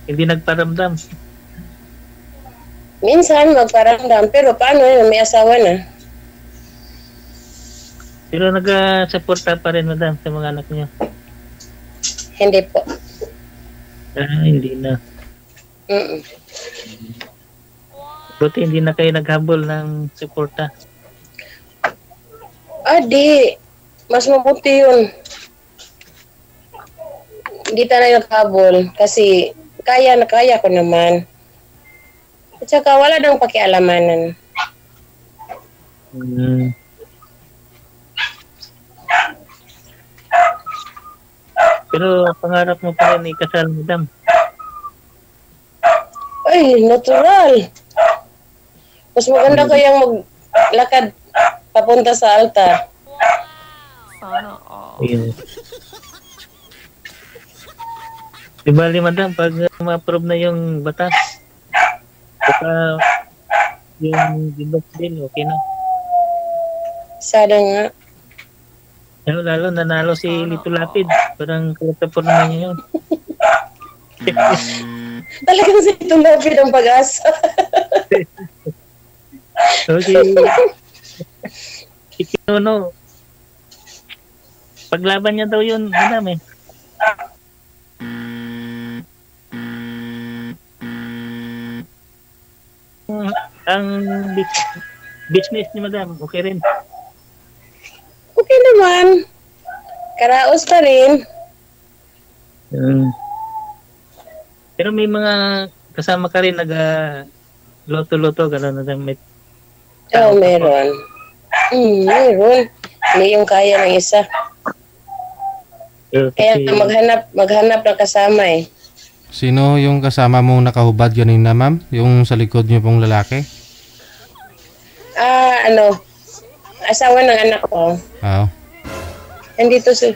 hindi nagparamdam. Minsan magparamdam, pero paano yun? May asawa na. Pero nag-suporta pa rin, madam, sa mga anak niyo? Hindi po. Hindi na. Buti hindi na kayo naghabol ng suporta. Di. Mas mabuti yun. Hindi tayo naghabol kasi kaya ko naman. At saka wala nang pakialamanan. Pero pangarap mo pa rin ikasal, madam? Ay, natural. Mas maganda kayang maglakad papunta sa altar. Ayun. Di bali, madam, pag ma-approve na yung batas, saka yung divorce bill, okay na? Sana nga. Lalo nanalo si Lito Lapid. Parang kaya po naman niya yun. Talagang si Lito Lapid ang pag-asa. Okay. Si Kinono, paglaban niya daw yun, madam eh. Ang business ni madam, okay rin. Okay naman. Karaos pa rin. Pero may mga kasama ka rin loto-loto, gano'n na may... Meron. Meron. Hindi yung kaya ng isa. Kaya maghanap ng kasama eh. Sino yung kasama mong nakahubad ganina, ma'am? Yung sa likod niyo pong lalaki? Asawa ng anak ko. Nandito si...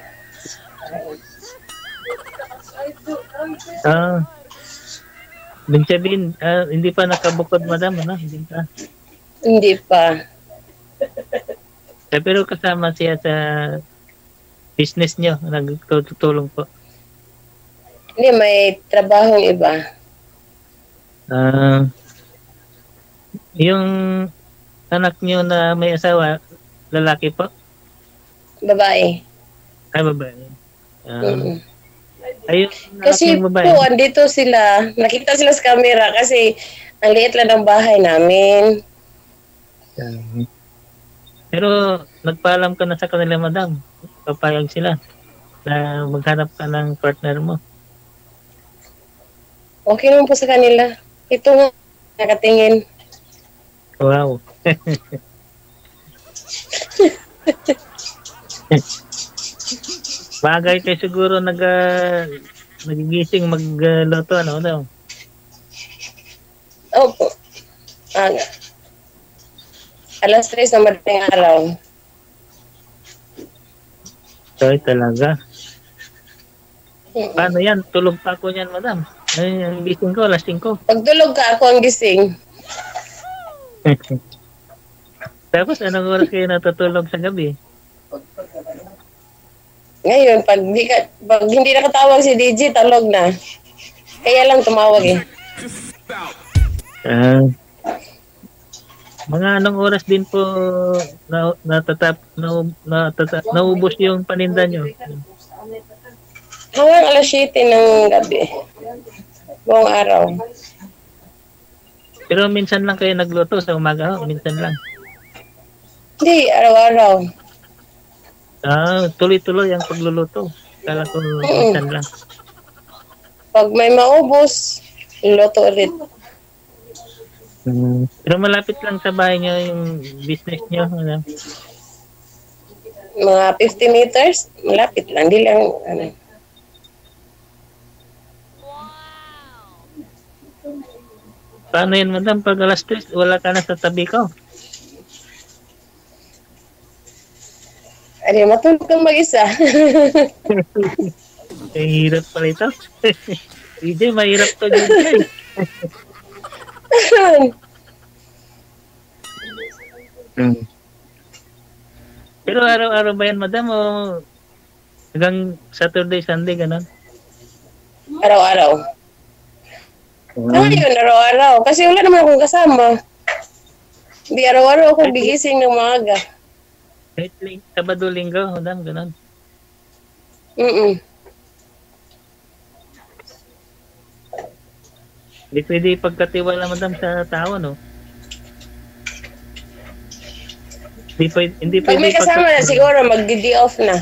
Ibig sabihin, hindi pa nakabukod, madam, ano? Hindi pa. Pero kasama siya sa business nyo, nagtutulong po. Hindi, may trabahong iba. Yung anak nyo na may asawa, lalaki po? Babae. Babae. Kasi po, andito sila. Nakita sila sa camera kasi ang liit lang ng bahay namin. Pero nagpaalam ka na sa kanila, madam. Papayag sila na maghanap ka ng partner mo. Okay naman po sa kanila. Ito nga, nakatingin. Wow. Bagay kayo siguro nagigising magluto, ano daw? Opo. Alas 3 na madaling araw. Sorry talaga. Paano yan? Tulog pa ako niyan, madam. Ay, ang gising ko, alas 5. Pag tulog ka, ako ang gising. Tapos anong oras kayo natutulog sa gabi? Ngayon, pag hindi nakatawag si DJ, talog na. Kaya lang tumawag eh. Mga anong oras din po naubos yung paninda nyo? Hanggang alas 7 ng gabi. Buong araw. Pero minsan lang kayo nagluto sa umaga, minsan lang. Hindi, araw-araw. Tuloy-tuloy ang pagluluto. Kala ko minsan lang. Pag may maubos, luto ulit. Pero malapit lang sa bahay nyo yung business nyo. Mga 50 meters, malapit lang. Di lang, Paano yan, madam? Pag alas 3, wala ka na sa tabi ko. Ay, matulog kang mag-isa. Hirap pala ito. DJ, mahirap to DJ. Pero araw-araw ba yan, madam? O hanggang Saturday, Sunday, ganun? Araw-araw. Yun, araw-araw. Kasi wala naman akong kasama. Hindi araw-araw ako gigising ng maaga. Sabado, Linggo, madam, ganun. Hindi pwede ipagkatiwala, madam, sa tao, no? Hindi pag may kasama na siguro, mag-day off na.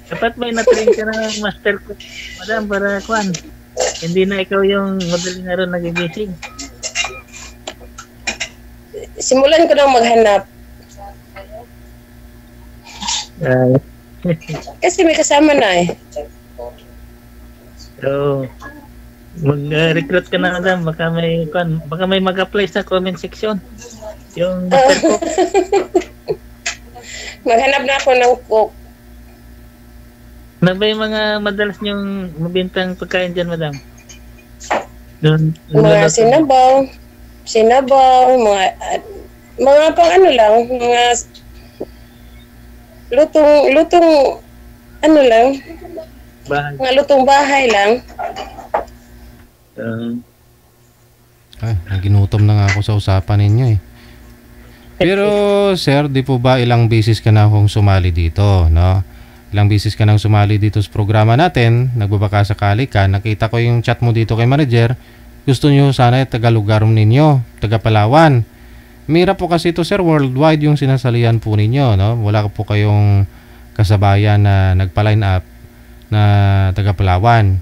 Dapat may na-train ka na master ko, madam, para kwan. Hindi na ikaw yung madaling araw nagigising. Simulan ko nang maghanap. Kasi may kasama na eh. So, mag-recruit ka na, madam. Baka may mag-apply sa comment section. Yung master ko. Maghanap na ako ng cook. Na ba yung mga madalas niyong mabintang pagkain dyan, madam? Mga sinabaw, mga pang ano lang, mga lutong ano lang, mga lutong bahay lang. Ginutom na nga ako sa usapan ninyo eh. Pero sir, di po ba ilang beses ka na akong sumali dito, no? Ilang beses ka nang sumali dito sa programa natin, nagbabaka sakali ka, nakita ko yung chat mo dito kay manager, gusto nyo sana taga-lugar ninyo, taga-Palawan. Mira po kasi ito sir, worldwide yung sinasalihan po ninyo, no? Wala po kayong kasabayan na nagpa-line up na taga-Palawan.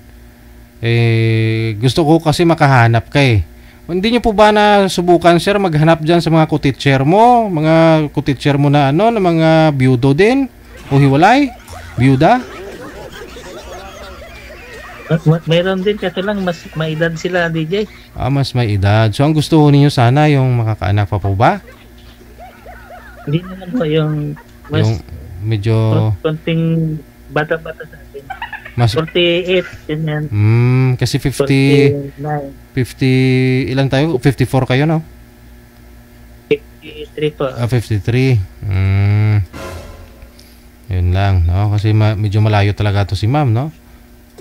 Gusto ko kasi makahanap ka eh. Hindi nyo po ba na subukan sir maghanap dyan sa mga kutitcher mo, mga kutitcher mo na ano, na mga byudo din o hiwalay? Byuda? Mayroon din kasi lang mas may edad sila, DJ. Mas may edad. So ang gusto niyo sana yung makakaanak pa po ba? Hindi naman po yung mas yung medyo konting bata-bata sa atin. Mas 48 ganyan. Kasi 50 ilan tayo? 54 kayo, no? 53 po. 53. Yun lang, no? Kasi medyo malayo talaga to si ma'am, no?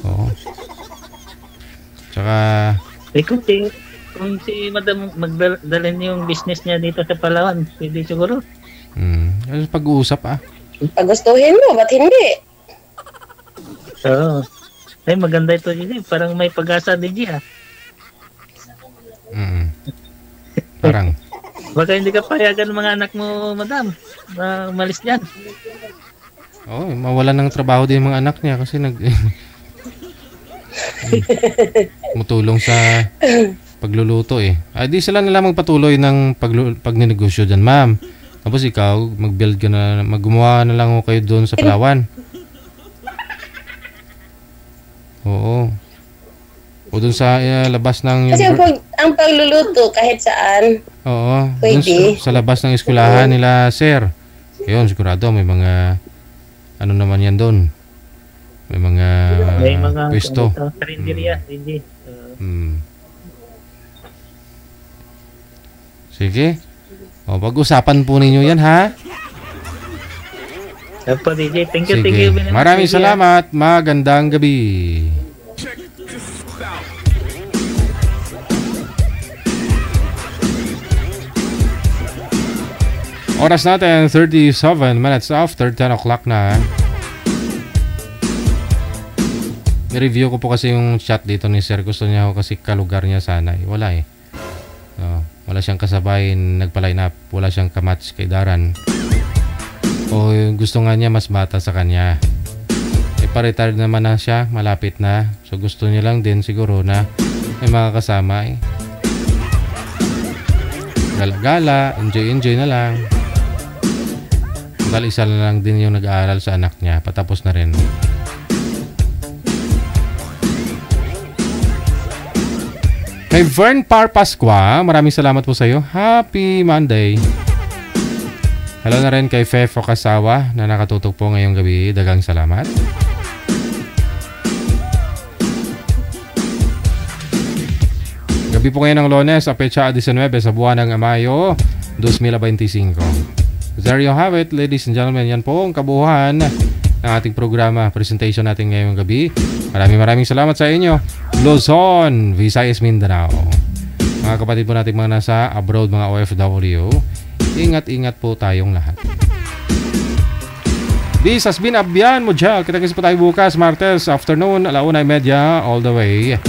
Oo. Tsaka kung si madam magdalhin yung business niya dito sa Palawan, pwede siguro. Pag-uusap Pag gustuhin mo, ba't hindi? Oo. Ay, maganda ito DJ. Parang may pag-asa DJ ha. Parang baka hindi ka payagan ng mga anak mo, madam, na umalis dyan. Mawalan ng trabaho din mga anak niya kasi mutulong sa pagluluto eh. Di sila na lang magpatuloy ng pagninegosyo dyan, ma'am. Tapos ikaw, mag-build ka na, maggumawa na lang kayo doon sa Palawan. Oo. O doon sa labas ng... Kasi ang pagluluto kahit saan. Oo. Pwede. Sa labas ng eskwelahan nila, sir. Yun, sigurado may mga... Ano naman yan doon? May mga pwesto. Karinderya, hindi. Sige. O, pag-usapan po ninyo yan, ha? Opo, DJ. Thank you, Sige. thank you. Maraming salamat. Magandang gabi. Oras natin, 37 minutes after 10 o'clock na. I-review ko po kasi yung chat dito ni Sir. Gusto niya ako kasi kalugar niya sana. Wala eh. Wala siyang kasabay, nagpa-line up. Wala siyang kamatch kay Daran. O gusto nga niya mas bata sa kanya. Pa-retired naman na siya, malapit na. So gusto niya lang din siguro na may mga kasama eh. Gala-gala, enjoy na lang. Dahil isa na lang din yung nag-aaral sa anak niya. Patapos na rin. Kay Vern Parpasqua, maraming salamat po sa iyo. Happy Monday. Hello na rin kay Fefo Kasawa na nakatutok po ngayong gabi. Dagang salamat. Gabi po ngayon ng Lunes, Pecha 19 sa buwan ng Mayo 2025. There you have it, ladies and gentlemen. Yan po ang kabuuan ng ating programa, presentation natin ngayong gabi. Maraming salamat sa inyo. Luzon, Visayas, Mindanao. Mga kapatid po natin mga nasa abroad, mga OFW, ingat-ingat po tayong lahat. This has been Abyan Mujal. Kita-kits po tayo bukas, Martes, afternoon, 1:30 all the way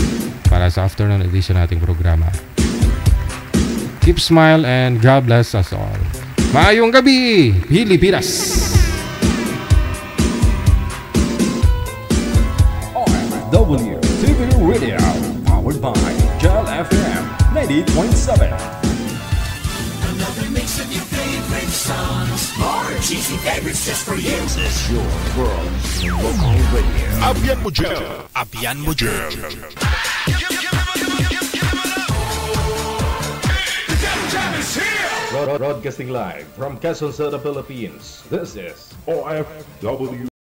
para sa afternoon edition nating programa. Keep smile and God bless us all. Maayong gabi, Pilipinas! OFW TV Radio, powered by Gel FM 90.7. Another mix of your favorite songs. More cheesy favorites just for you. This is your world local radio. Abyan Mujal. Abyan Mujal. Broadcasting live from Quezon City, Philippines. This is OFW